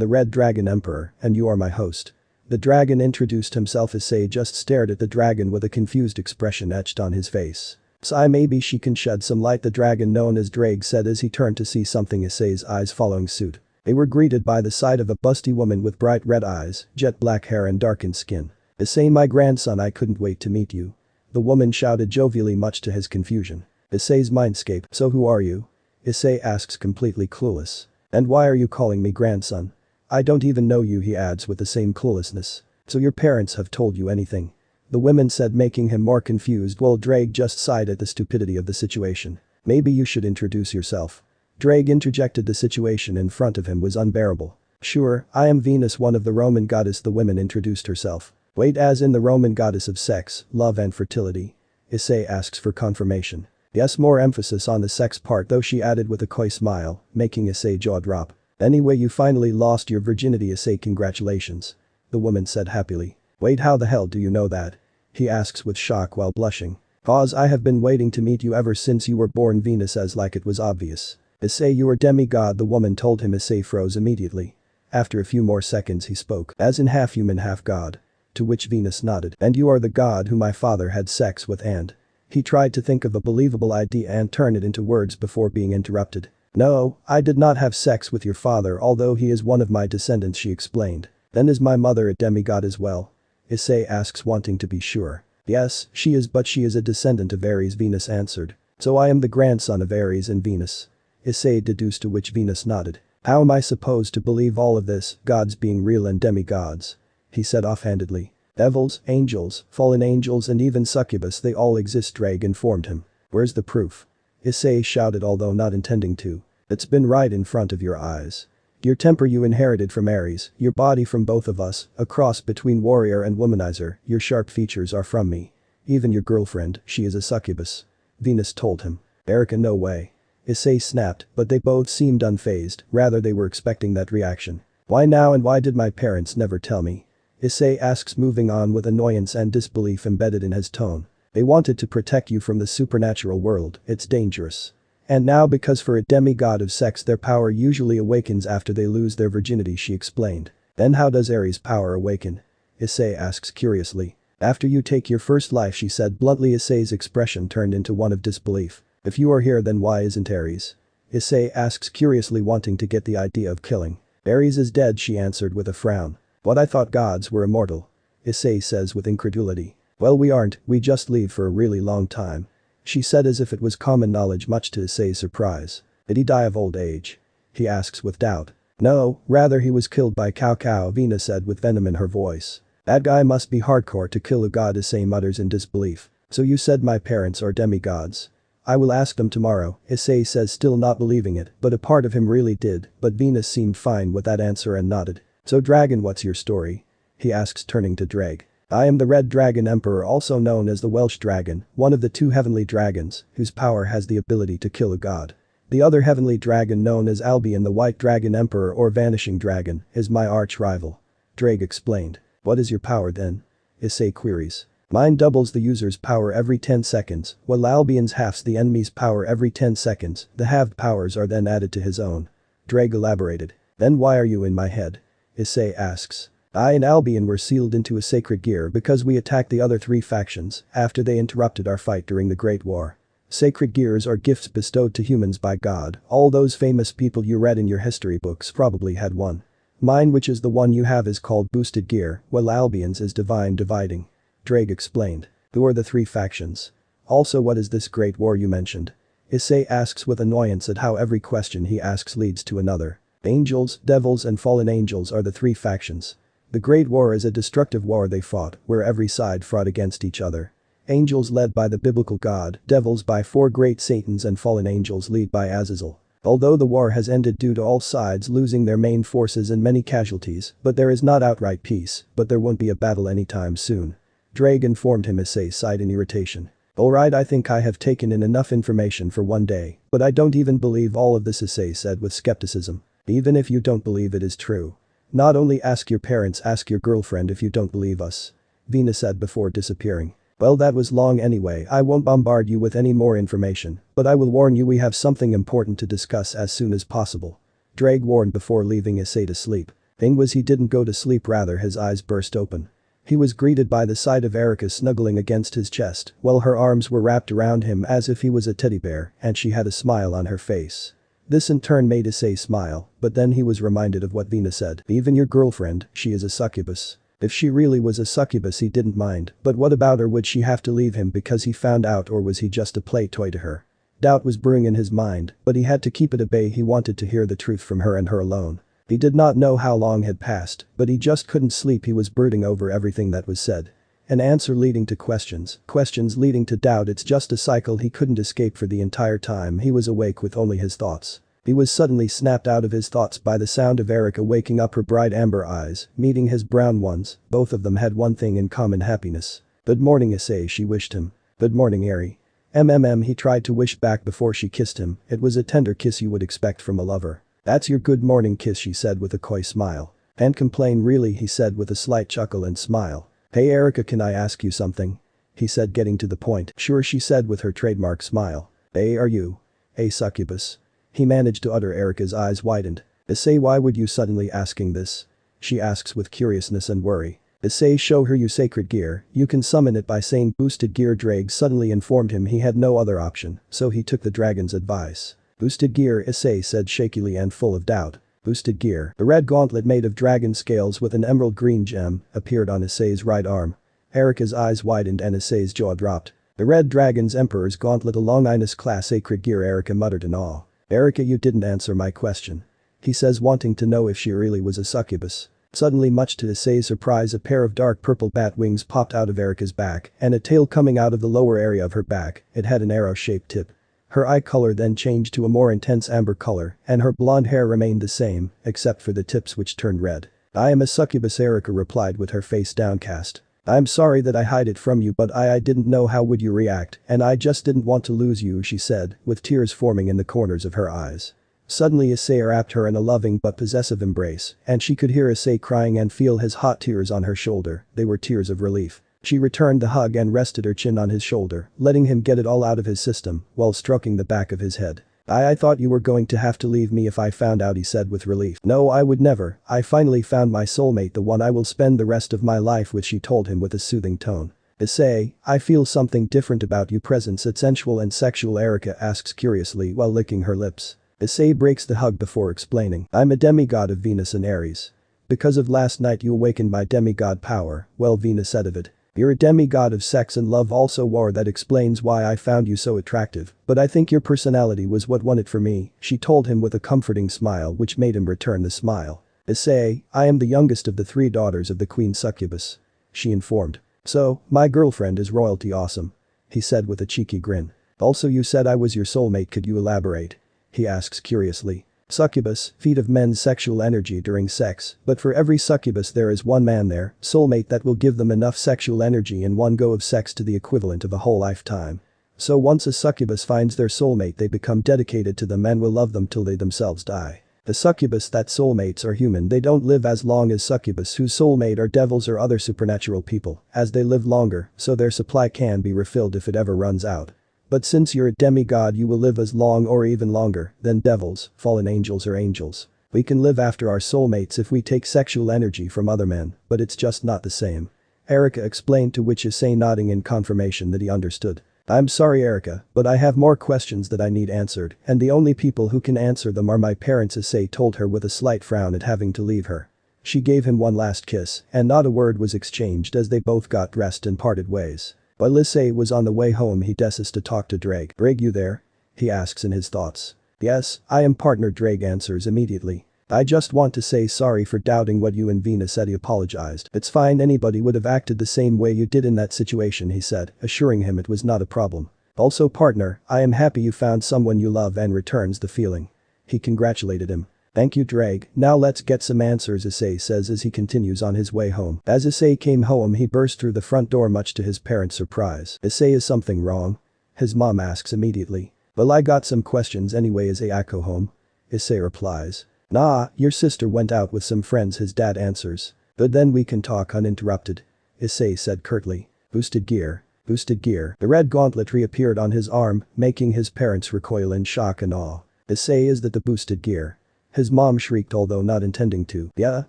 Speaker 1: the Red Dragon Emperor, and you are my host. The dragon introduced himself. Issei just stared at the dragon with a confused expression etched on his face. Sigh, maybe she can shed some light, the dragon known as Drag said as he turned to see something, Issei's eyes following suit. They were greeted by the sight of a busty woman with bright red eyes, jet black hair and darkened skin. Issei, my grandson, I couldn't wait to meet you. The woman shouted jovially, much to his confusion. Issei's mindscape. So who are you? Issei asks, completely clueless. And why are you calling me grandson? I don't even know you, he adds with the same cluelessness. So your parents have told you anything? The woman said, making him more confused while Drake just sighed at the stupidity of the situation. Maybe you should introduce yourself. Drake interjected. The situation in front of him was unbearable. Sure, I am Venus, one of the Roman goddess, the woman introduced herself. Wait, as in the Roman goddess of sex, love and fertility? Issei asks for confirmation. Yes, more emphasis on the sex part though, she added with a coy smile, making Issei jaw drop. Anyway, you finally lost your virginity, Issei, congratulations. The woman said happily. Wait, how the hell do you know that? He asks with shock while blushing. Cause I have been waiting to meet you ever since you were born, Venus as like it was obvious. Issei, you are demigod, the woman told him. Issei froze immediately. After a few more seconds he spoke, as in half human half god. To which Venus nodded. And you are the god who my father had sex with, and… He tried to think of a believable idea and turn it into words before being interrupted. No, I did not have sex with your father, although he is one of my descendants, she explained. Then is my mother a demigod as well? Issei asks, wanting to be sure. Yes, she is, but she is a descendant of Ares, Venus answered. So I am the grandson of Ares and Venus. Issei deduced, to which Venus nodded. How am I supposed to believe all of this, gods being real and demigods? He said offhandedly. Devils, angels, fallen angels and even succubus, they all exist, Drake informed him. Where's the proof? Issei shouted, although not intending to. It's been right in front of your eyes. Your temper you inherited from Ares, your body from both of us, a cross between warrior and womanizer, your sharp features are from me. Even your girlfriend, she is a succubus. Venus told him. Erica, no way. Issei snapped, but they both seemed unfazed, rather they were expecting that reaction. Why now and why did my parents never tell me? Issei asks, moving on with annoyance and disbelief embedded in his tone. They wanted to protect you from the supernatural world, it's dangerous. And now because for a demigod of sex their power usually awakens after they lose their virginity, she explained. Then how does Ares' power awaken? Issei asks curiously. After you take your first life, she said bluntly. Issei's expression turned into one of disbelief. If you are here, then why isn't Ares? Issei asks curiously, wanting to get the idea of killing. Ares is dead, she answered with a frown. What, I thought gods were immortal. Issei says with incredulity. Well, we aren't, we just live for a really long time. She said as if it was common knowledge, much to Issei's surprise. Did he die of old age? He asks with doubt. No, rather he was killed by Cao, Venus said with venom in her voice. That guy must be hardcore to kill a god, Issei mutters in disbelief. So you said my parents are demigods? I will ask them tomorrow, Issei says, still not believing it, but a part of him really did, but Venus seemed fine with that answer and nodded. So dragon, what's your story? He asks, turning to Drake. I am the Red Dragon Emperor, also known as the Welsh Dragon, one of the two heavenly dragons, whose power has the ability to kill a god. The other heavenly dragon, known as Albion the White Dragon Emperor or Vanishing Dragon, is my arch rival. Drake explained. What is your power then? Issei queries. Mine doubles the user's power every 10 seconds, while Albion's halves the enemy's power every 10 seconds, the halved powers are then added to his own. Drake elaborated. Then why are you in my head? Issei asks. I and Albion were sealed into a sacred gear because we attacked the other three factions after they interrupted our fight during the Great War. Sacred gears are gifts bestowed to humans by God. All those famous people you read in your history books probably had one. Mine, which is the one you have, is called boosted gear, while Albion's is divine dividing. Drake explained. Who are the three factions? Also, what is this great war you mentioned? Issei asks with annoyance at how every question he asks leads to another. Angels, devils and fallen angels are the three factions. The Great War is a destructive war they fought, where every side fought against each other. Angels led by the biblical god, devils by four great satans and fallen angels led by Azazel. Although the war has ended due to all sides losing their main forces and many casualties, but there is not outright peace, but there won't be a battle anytime soon. Drake informed him. Issei sighed in irritation. Alright, I think I have taken in enough information for one day, but I don't even believe all of this, Issei said with skepticism. Even if you don't believe it is true. Not only ask your parents, ask your girlfriend if you don't believe us. Venus said before disappearing. Well, that was long anyway. I won't bombard you with any more information, but I will warn you we have something important to discuss as soon as possible. Drake warned before leaving Issei to sleep. Thing was, he didn't go to sleep, rather his eyes burst open. He was greeted by the sight of Erica snuggling against his chest while her arms were wrapped around him as if he was a teddy bear, and she had a smile on her face. This in turn made Issei smile, but then he was reminded of what Venus said. Even your girlfriend, she is a succubus. If she really was a succubus he didn't mind, but what about her? Would she have to leave him because he found out, or was he just a play toy to her? Doubt was brewing in his mind, but he had to keep it at bay. He wanted to hear the truth from her and her alone. He did not know how long had passed, but he just couldn't sleep. He was brooding over everything that was said. An answer leading to questions, questions leading to doubt. It's just a cycle he couldn't escape for the entire time he was awake with only his thoughts. He was suddenly snapped out of his thoughts by the sound of Erica waking up, her bright amber eyes meeting his brown ones. Both of them had one thing in common: happiness. Good morning, Issei, she wished him. Good morning, Eri. He tried to wish back before she kissed him. It was a tender kiss you would expect from a lover. That's your good morning kiss, she said with a coy smile. Can't complain really, he said with a slight chuckle and smile. Hey Erica, can I ask you something? He said, getting to the point. Sure, she said with her trademark smile. Hey, are you a succubus? He managed to utter. Erica's eyes widened. Issei, why would you suddenly asking this? She asks with curiousness and worry. Issei, show her your sacred gear, you can summon it by saying boosted gear. Drake suddenly informed him he had no other option, so he took the dragon's advice. Boosted gear, Issei said shakily and full of doubt. Boosted gear. The red gauntlet made of dragon scales with an emerald green gem appeared on Issei's right arm. Erica's eyes widened and Issei's jaw dropped. The red dragon's emperor's gauntlet, a long Inus class sacred gear, Erica muttered in awe. Erica, you didn't answer my question. he says, wanting to know if she really was a succubus. Suddenly, much to Issei's surprise, a pair of dark purple bat wings popped out of Erika's back and a tail coming out of the lower area of her back. It had an arrow-shaped tip. Her eye color then changed to a more intense amber color and her blonde hair remained the same, except for the tips which turned red. "I am a succubus," Erika replied with her face downcast. "I'm sorry that I hide it from you, but I didn't know how would you react and I just didn't want to lose you," she said, with tears forming in the corners of her eyes. Suddenly Issei wrapped her in a loving but possessive embrace and she could hear Issei crying and feel his hot tears on her shoulder. They were tears of relief. She returned the hug and rested her chin on his shoulder, letting him get it all out of his system while stroking the back of his head. I thought you were going to have to leave me if I found out," he said with relief. "No, I would never. I finally found my soulmate, the one I will spend the rest of my life with," she told him with a soothing tone. "Issei, I feel something different about you." "Presence it sensual and sexual?" Erika asks curiously while licking her lips. Issei breaks the hug before explaining. "I'm a demigod of Venus and Aries. Because of last night you awakened my demigod power." "Well," Venus said of it. "You're a demigod of sex and love also, war. That explains why I found you so attractive, but I think your personality was what won it for me," she told him with a comforting smile which made him return the smile. "Issei, I am the youngest of the 3 daughters of the Queen Succubus," she informed. "So, my girlfriend is royalty awesome," he said with a cheeky grin. "Also, you said I was your soulmate, could you elaborate?" he asks curiously. "Succubus, feed of men's sexual energy during sex, but for every succubus there is one man there, soulmate, that will give them enough sexual energy in one go of sex to the equivalent of a whole lifetime. So once a succubus finds their soulmate they become dedicated to them and will love them till they themselves die. The succubus that soulmates are human, they don't live as long as succubus whose soulmate are devils or other supernatural people, as they live longer, so their supply can be refilled if it ever runs out. But since you're a demigod you will live as long or even longer than devils, fallen angels or angels. We can live after our soulmates if we take sexual energy from other men, but it's just not the same," Erika explained, to which Issei nodding in confirmation that he understood. "I'm sorry, Erika, but I have more questions that I need answered and the only people who can answer them are my parents," Issei told her with a slight frown at having to leave her. She gave him one last kiss and not a word was exchanged as they both got dressed and parted ways. While Issei was on the way home he decides to talk to Drake. "Drake, you there?" he asks in his thoughts. "Yes, I am, partner," Drake answers immediately. "I just want to say sorry for doubting what you and Venus said," he apologized. "It's fine, anybody would have acted the same way you did in that situation," he said, assuring him it was not a problem. "Also, partner, I am happy you found someone you love," and returns the feeling. He congratulated him. "Thank you, Drake, now let's get some answers," Issei says as he continues on his way home. As Issei came home he burst through the front door much to his parents' surprise. "Issei, is something wrong?" his mom asks immediately. "Well, I got some questions anyway. Is Ayako home?" Issei replies. "Nah, your sister went out with some friends," his dad answers. "But then we can talk uninterrupted," Issei said curtly. Boosted gear. Boosted gear. The red gauntlet reappeared on his arm, making his parents recoil in shock and awe. "Issei, is that the boosted gear?" his mom shrieked, although not intending to. "Yeah,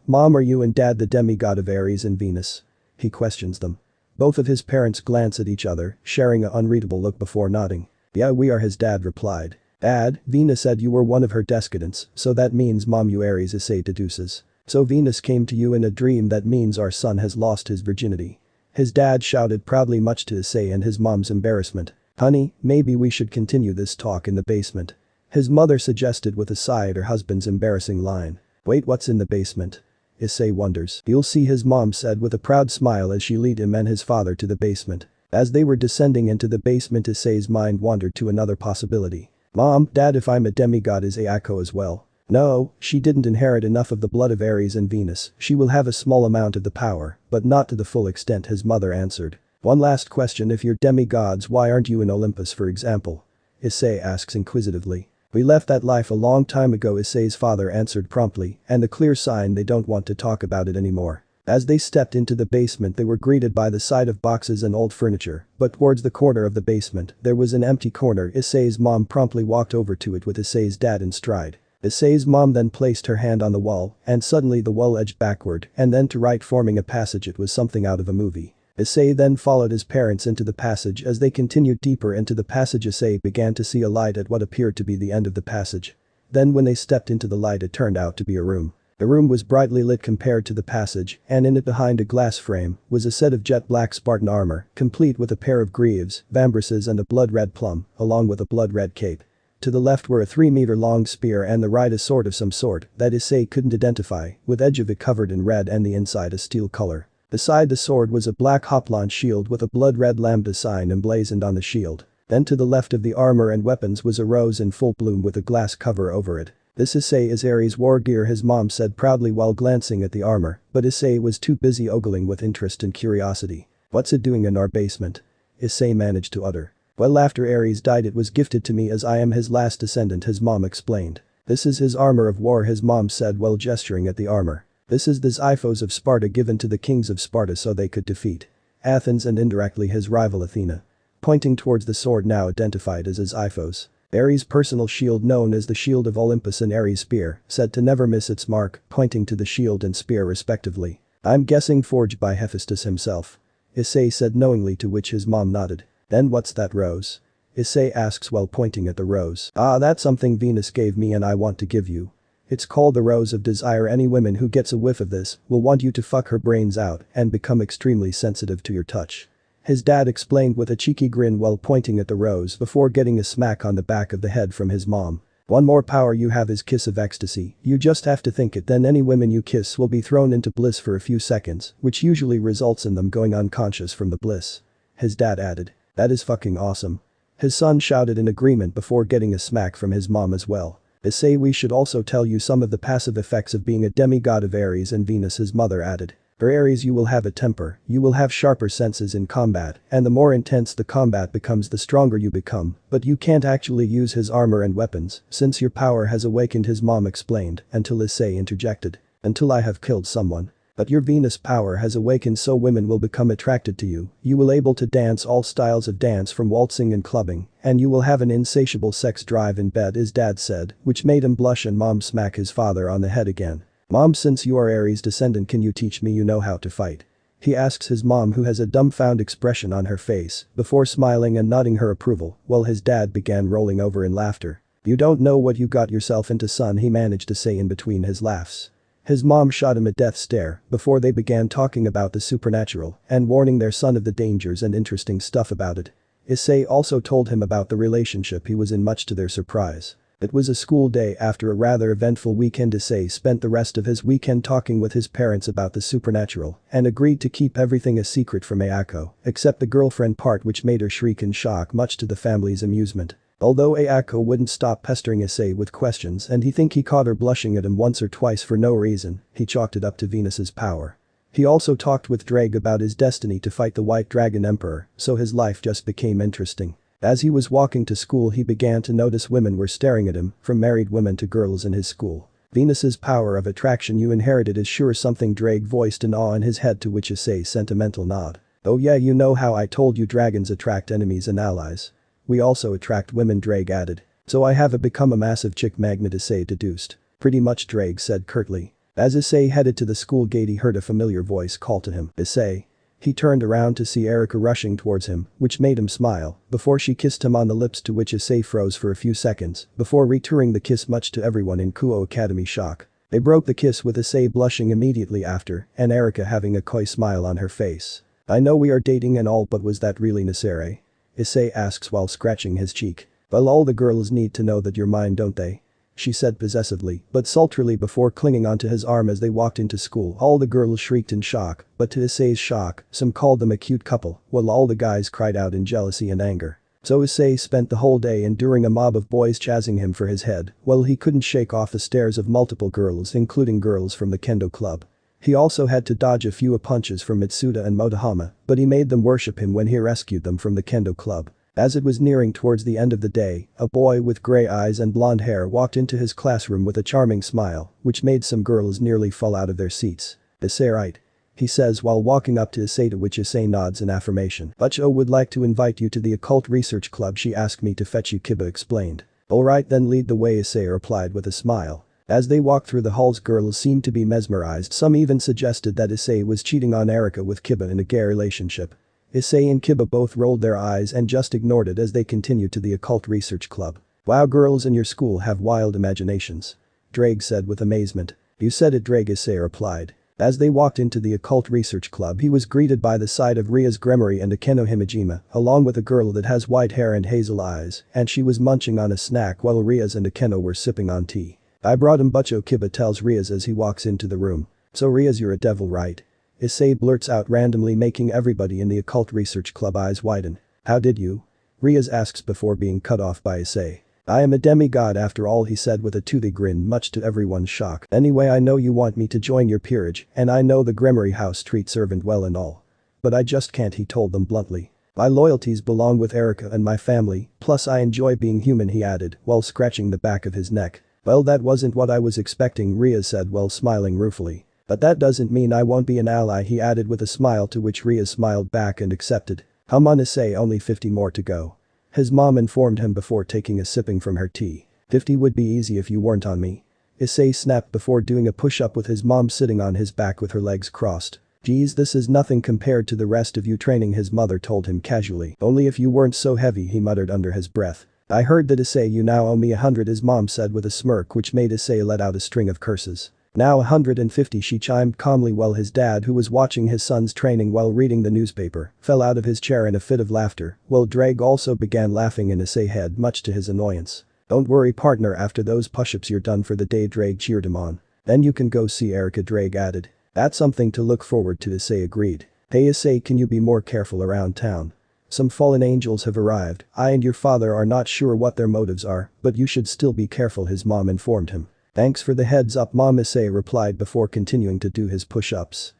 Speaker 1: mom, are you and dad the demigod of Aries and Venus?" he questions them. Both of his parents glance at each other, sharing an unreadable look before nodding. "Yeah, we are," his dad replied. "Dad, Venus said you were one of her descendants, so that means mom you Aries," Issei deduces. "So Venus came to you in a dream, that means our son has lost his virginity," his dad shouted proudly, much to Issei and his mom's embarrassment. "Honey, maybe we should continue this talk in the basement," his mother suggested with a sigh at her husband's embarrassing line. "Wait, what's in the basement?" Issei wonders. "You'll see," his mom said with a proud smile as she led him and his father to the basement. As they were descending into the basement Issei's mind wandered to another possibility. "Mom, Dad, if I'm a demigod is Ayako as well?" "No, she didn't inherit enough of the blood of Aries and Venus, she will have a small amount of the power, but not to the full extent," his mother answered. "One last question, if you're demigods why aren't you in Olympus for example?" Issei asks inquisitively. "We left that life a long time ago," Issei's father answered promptly, and a clear sign they don't want to talk about it anymore. As they stepped into the basement they were greeted by the sight of boxes and old furniture, but towards the corner of the basement there was an empty corner. Issei's mom promptly walked over to it with Issei's dad in stride. Issei's mom then placed her hand on the wall and suddenly the wall edged backward and then to right, forming a passage. It was something out of a movie. Issei then followed his parents into the passage. As they continued deeper into the passage Issei began to see a light at what appeared to be the end of the passage. Then when they stepped into the light it turned out to be a room. The room was brightly lit compared to the passage, and in it behind a glass frame was a set of jet black Spartan armor, complete with a pair of greaves, vambraces and a blood red plum, along with a blood red cape. To the left were a 3-meter-long spear and the right a sword of some sort that Issei couldn't identify, with edge of it covered in red and the inside a steel color. Beside the sword was a black hoplon shield with a blood-red lambda sign emblazoned on the shield. Then to the left of the armor and weapons was a rose in full bloom with a glass cover over it. "This Issei is Ares' war gear," his mom said proudly while glancing at the armor, but Issei was too busy ogling with interest and curiosity. "What's it doing in our basement?" Issei managed to utter. "Well, after Ares died it was gifted to me as I am his last descendant," his mom explained. "This is his armor of war," his mom said while gesturing at the armor. "This is the Xiphos of Sparta given to the kings of Sparta so they could defeat Athens and indirectly his rival Athena." Pointing towards the sword now identified as his Xiphos. Ares' personal shield known as the Shield of Olympus and Ares' spear, said to never miss its mark, pointing to the shield and spear respectively. "I'm guessing forged by Hephaestus himself," Issei said knowingly, to which his mom nodded. "Then what's that rose?" Issei asks while pointing at the rose. "Ah, that's something Venus gave me and I want to give you. It's called the Rose of Desire. Any woman who gets a whiff of this will want you to fuck her brains out and become extremely sensitive to your touch," his dad explained with a cheeky grin while pointing at the rose before getting a smack on the back of the head from his mom. "One more power you have is kiss of ecstasy. You just have to think it, then any women you kiss will be thrown into bliss for a few seconds, which usually results in them going unconscious from the bliss," his dad added. "That is fucking awesome," his son shouted in agreement before getting a smack from his mom as well. "Issei, we should also tell you some of the passive effects of being a demigod of Ares and Venus," his mother added. "For Ares you will have a temper, you will have sharper senses in combat, and the more intense the combat becomes the stronger you become, but you can't actually use his armor and weapons since your power has awakened," his mom explained, until Issei interjected. "Until I have killed someone. But your Venus power has awakened so women will become attracted to you, you will able to dance all styles of dance from waltzing and clubbing, and you will have an insatiable sex drive in bed," his dad said, which made him blush and mom smack his father on the head again. "Mom, since you are Ares' descendant, can you teach me you know how to fight?" he asks his mom, who has a dumbfound expression on her face, before smiling and nodding her approval, while his dad began rolling over in laughter. "You don't know what you got yourself into, son," he managed to say in between his laughs. His mom shot him a death stare before they began talking about the supernatural and warning their son of the dangers and interesting stuff about it. Issei also told him about the relationship he was in, much to their surprise. It was a school day after a rather eventful weekend. Issei spent the rest of his weekend talking with his parents about the supernatural and agreed to keep everything a secret from Ayako, except the girlfriend part, which made her shriek in shock much to the family's amusement. Although Ayako wouldn't stop pestering Issei with questions and he caught her blushing at him once or twice for no reason, he chalked it up to Venus's power. He also talked with Drake about his destiny to fight the White Dragon Emperor, so his life just became interesting. As he was walking to school he began to notice women were staring at him, from married women to girls in his school. "Venus's power of attraction you inherited is sure something," Drake voiced in awe in his head, to which Issei sentimental nod. "Oh yeah, you know how I told you dragons attract enemies and allies. We also attract women," Drake added. "So I have become a massive chick magnet," Issei deduced. "Pretty much," Drake said curtly. As Issei headed to the school gate he heard a familiar voice call to him, "Issei." He turned around to see Erika rushing towards him, which made him smile, before she kissed him on the lips, to which Issei froze for a few seconds, before returning the kiss much to everyone in Kuo Academy shock. They broke the kiss with Issei blushing immediately after, and Erika having a coy smile on her face. "I know we are dating and all, but was that really necessary?" Issei asks while scratching his cheek. "Well, all the girls need to know that you're mine, don't they?" she said possessively but sultrily before clinging onto his arm as they walked into school. All the girls shrieked in shock, but to Issei's shock, some called them a cute couple, while all the guys cried out in jealousy and anger. So Issei spent the whole day enduring a mob of boys chasing him for his head, while he couldn't shake off the stares of multiple girls, including girls from the kendo club. He also had to dodge a few punches from Mitsuda and Motohama, but he made them worship him when he rescued them from the kendo club. As it was nearing towards the end of the day, a boy with gray eyes and blonde hair walked into his classroom with a charming smile, which made some girls nearly fall out of their seats. "Issei, right?" he says while walking up to Issei, to which Issei nods in affirmation. "Bucho would like to invite you to the occult research club. She asked me to fetch you," Kiba explained. "Alright then, lead the way," Issei replied with a smile. As they walked through the halls girls seemed to be mesmerized. Some even suggested that Issei was cheating on Erika with Kiba in a gay relationship. Issei and Kiba both rolled their eyes and just ignored it as they continued to the occult research club. "Wow, girls in your school have wild imaginations," Drake said with amazement. "You said it, Drake," Issei replied. As they walked into the occult research club, he was greeted by the sight of Ria's Gremory and Akeno Himejima, along with a girl that has white hair and hazel eyes, and she was munching on a snack while Ria's and Akeno were sipping on tea. "I brought him," Butcho Kiba tells Ria's as he walks into the room. "So Ria's, you're a devil, right?" Issei blurts out randomly, making everybody in the occult research club eyes widen. "How did you?" Ria's asks before being cut off by Issei. "I am a demigod after all," he said with a toothy grin, much to everyone's shock. "Anyway, I know you want me to join your peerage, and I know the Gremory house treats servant well and all. But I just can't," he told them bluntly. "My loyalties belong with Erika and my family, plus I enjoy being human," he added, while scratching the back of his neck. "Well, that wasn't what I was expecting," Ria said while smiling ruefully. "But that doesn't mean I won't be an ally," he added with a smile, to which Ria smiled back and accepted. "Come on, Issei, only 50 more to go." His mom informed him before taking a sipping from her tea. "50 would be easy if you weren't on me." Issei snapped before doing a push-up with his mom sitting on his back with her legs crossed. "Geez, this is nothing compared to the rest of you training," his mother told him casually. "Only if you weren't so heavy," he muttered under his breath. "I heard that, Issei, you now owe me 100, his mom said with a smirk which made Issei let out a string of curses. "Now 150, she chimed calmly while his dad, who was watching his son's training while reading the newspaper, fell out of his chair in a fit of laughter, while Drake also began laughing in Issei's head, much to his annoyance. "Don't worry, partner, after those push-ups you're done for the day," Drake cheered him on. "Then you can go see Erika," Drake added. "That's something to look forward to," Issei agreed. "Hey Issei, can you be more careful around town? Some fallen angels have arrived. I and your father are not sure what their motives are, but you should still be careful," his mom informed him. "Thanks for the heads up, Mom," Issei replied before continuing to do his push-ups.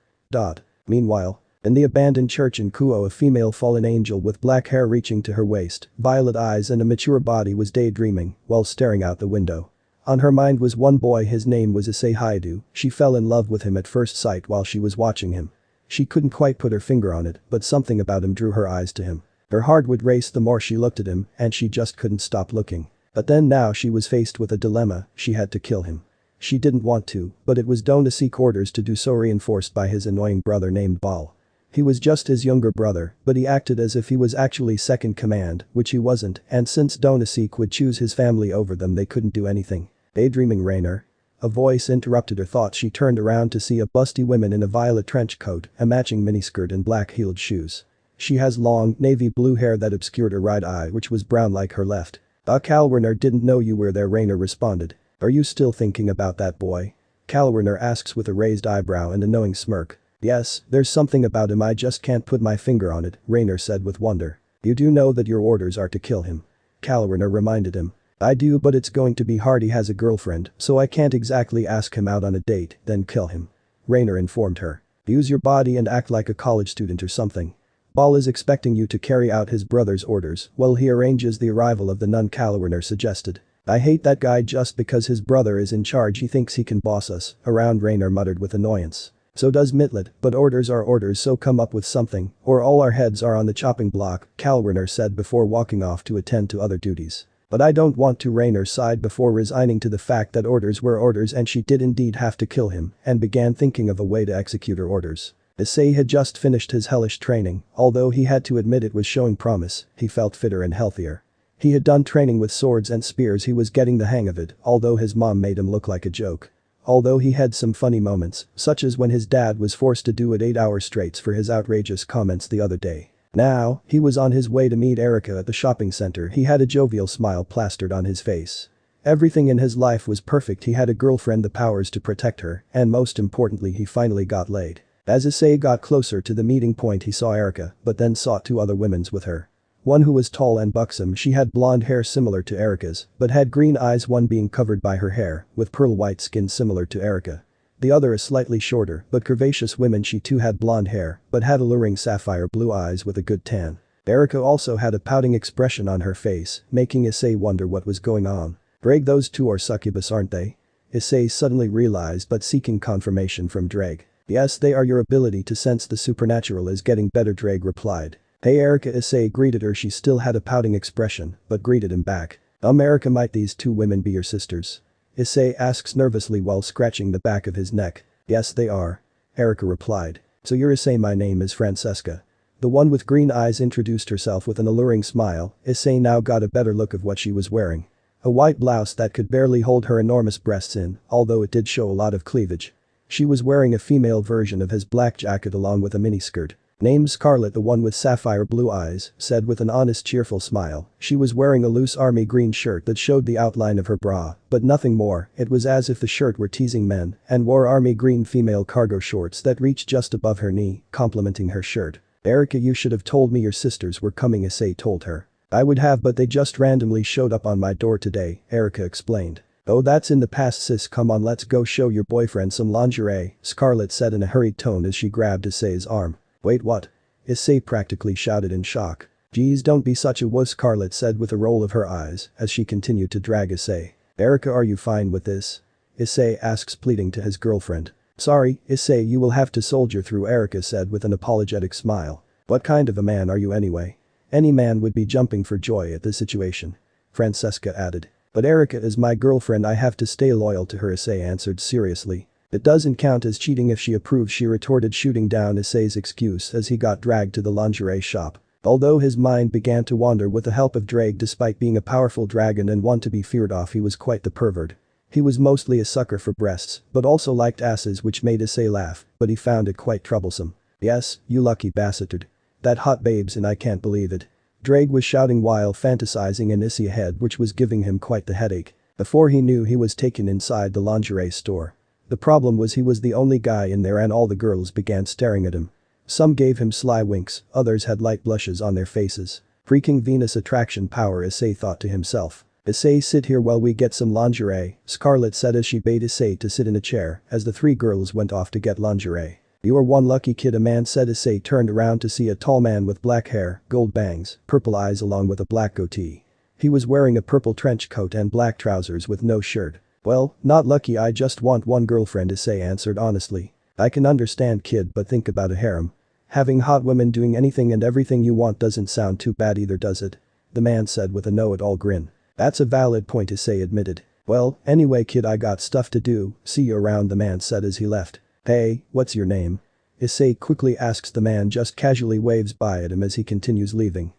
Speaker 1: Meanwhile, in the abandoned church in Kuo, a female fallen angel with black hair reaching to her waist, violet eyes and a mature body was daydreaming while staring out the window. On her mind was one boy, his name was Issei Hyoudou. She fell in love with him at first sight while she was watching him. She couldn't quite put her finger on it, but something about him drew her eyes to him. Her heart would race the more she looked at him, and she just couldn't stop looking. But then now she was faced with a dilemma: she had to kill him. She didn't want to, but it was done to seek orders to do so, reinforced by his annoying brother named Bal. He was just his younger brother, but he acted as if he was actually second command, which he wasn't, and since Donasek would choose his family over them, they couldn't do anything. "Daydreaming, Rainer?" A voice interrupted her thoughts. She turned around to see a busty woman in a violet trench coat, a matching miniskirt and black-heeled shoes. She has long, navy blue hair that obscured her right eye, which was brown like her left. Kalwerner didn't know you were there," Rainer responded. "Are you still thinking about that boy?" Kalwerner asks with a raised eyebrow and a knowing smirk. "Yes, there's something about him, I just can't put my finger on it," Rainer said with wonder. "You do know that your orders are to kill him?" Kalwerner reminded him. "I do, but it's going to be hard. He has a girlfriend, so I can't exactly ask him out on a date, then kill him," Rainer informed her. "Use your body and act like a college student or something. Bal is expecting you to carry out his brother's orders while he arranges the arrival of the nun," Kalwerner suggested. "I hate that guy just because his brother is in charge. He thinks he can boss us around," Rainer muttered with annoyance. "So does Mitlet, but orders are orders, so come up with something, or all our heads are on the chopping block," Kalwerner said before walking off to attend to other duties. "But I don't want to," Rainer sighed before resigning to the fact that orders were orders and she did indeed have to kill him, and began thinking of a way to execute her orders. Issei had just finished his hellish training. Although he had to admit it was showing promise, he felt fitter and healthier. He had done training with swords and spears. He was getting the hang of it, although his mom made him look like a joke. Although he had some funny moments, such as when his dad was forced to do it 8 hours straight for his outrageous comments the other day. Now, he was on his way to meet Erika at the shopping center. He had a jovial smile plastered on his face. Everything in his life was perfect. He had a girlfriend, the powers to protect her, and most importantly, he finally got laid. As Issei got closer to the meeting point, he saw Erika, but then saw 2 other women with her. One who was tall and buxom. She had blonde hair similar to Erika's, but had green eyes, one being covered by her hair, with pearl white skin similar to Erika. The other a slightly shorter but curvaceous woman. She too had blonde hair, but had alluring sapphire blue eyes with a good tan. Erika also had a pouting expression on her face, making Issei wonder what was going on. "Drake, those 2 are succubus, aren't they?" Issei suddenly realized, but seeking confirmation from Drake. "Yes, they are. Your ability to sense the supernatural is getting better," Drake replied. "Hey Erika," Issei greeted her. She still had a pouting expression, but greeted him back. Erika, might these 2 women be your sisters?" Issei asks nervously while scratching the back of his neck. "Yes, they are," Erika replied. "So you're Issei. My name is Francesca." The one with green eyes introduced herself with an alluring smile. Issei now got a better look of what she was wearing. A white blouse that could barely hold her enormous breasts in, although it did show a lot of cleavage. She was wearing a female version of his black jacket along with a miniskirt. Named Scarlet, the one with sapphire blue eyes, said with an honest cheerful smile. She was wearing a loose army green shirt that showed the outline of her bra, but nothing more. It was as if the shirt were teasing men, and wore army green female cargo shorts that reached just above her knee, complementing her shirt. Erica, you should have told me your sisters were coming, Issei told her. I would have, but they just randomly showed up on my door today, Erica explained. Oh, that's in the past, sis, come on, let's go show your boyfriend some lingerie, Scarlet said in a hurried tone as she grabbed Issei's arm. Wait, what? Issei practically shouted in shock. Geez, don't be such a wuss, Scarlet said with a roll of her eyes as she continued to drag Issei. Erica, are you fine with this? Issei asks, pleading to his girlfriend. Sorry, Issei, you will have to soldier through, Erica said with an apologetic smile. What kind of a man are you anyway? Any man would be jumping for joy at this situation. Francesca added. But Erica is my girlfriend, I have to stay loyal to her, Issei answered seriously. It doesn't count as cheating if she approves, she retorted, shooting down Issei's excuse as he got dragged to the lingerie shop. Although his mind began to wander with the help of Drake, despite being a powerful dragon and one to be feared off, he was quite the pervert. He was mostly a sucker for breasts, but also liked asses, which made Issei laugh, but he found it quite troublesome. Yes, you lucky bastard. That hot babes, and I can't believe it. Drake was shouting while fantasizing in Issei's head, which was giving him quite the headache. Before he knew, he was taken inside the lingerie store. The problem was he was the only guy in there and all the girls began staring at him. Some gave him sly winks, others had light blushes on their faces. Freaking Venus attraction power, Issei thought to himself. Issei, sit here while we get some lingerie, Scarlet said as she bade Issei to sit in a chair as the three girls went off to get lingerie. You are one lucky kid, a man said. Issei turned around to see a tall man with black hair, gold bangs, purple eyes along with a black goatee. He was wearing a purple trench coat and black trousers with no shirt. Well, not lucky, I just want one girlfriend, Issei answered honestly. I can understand, kid, but think about a harem. Having hot women doing anything and everything you want doesn't sound too bad either, does it? The man said with a know-it-all grin. That's a valid point, Issei admitted. Well, anyway kid, I got stuff to do, see you around, the man said as he left. Hey, what's your name? Issei quickly asks. The man just casually waves by at him as he continues leaving.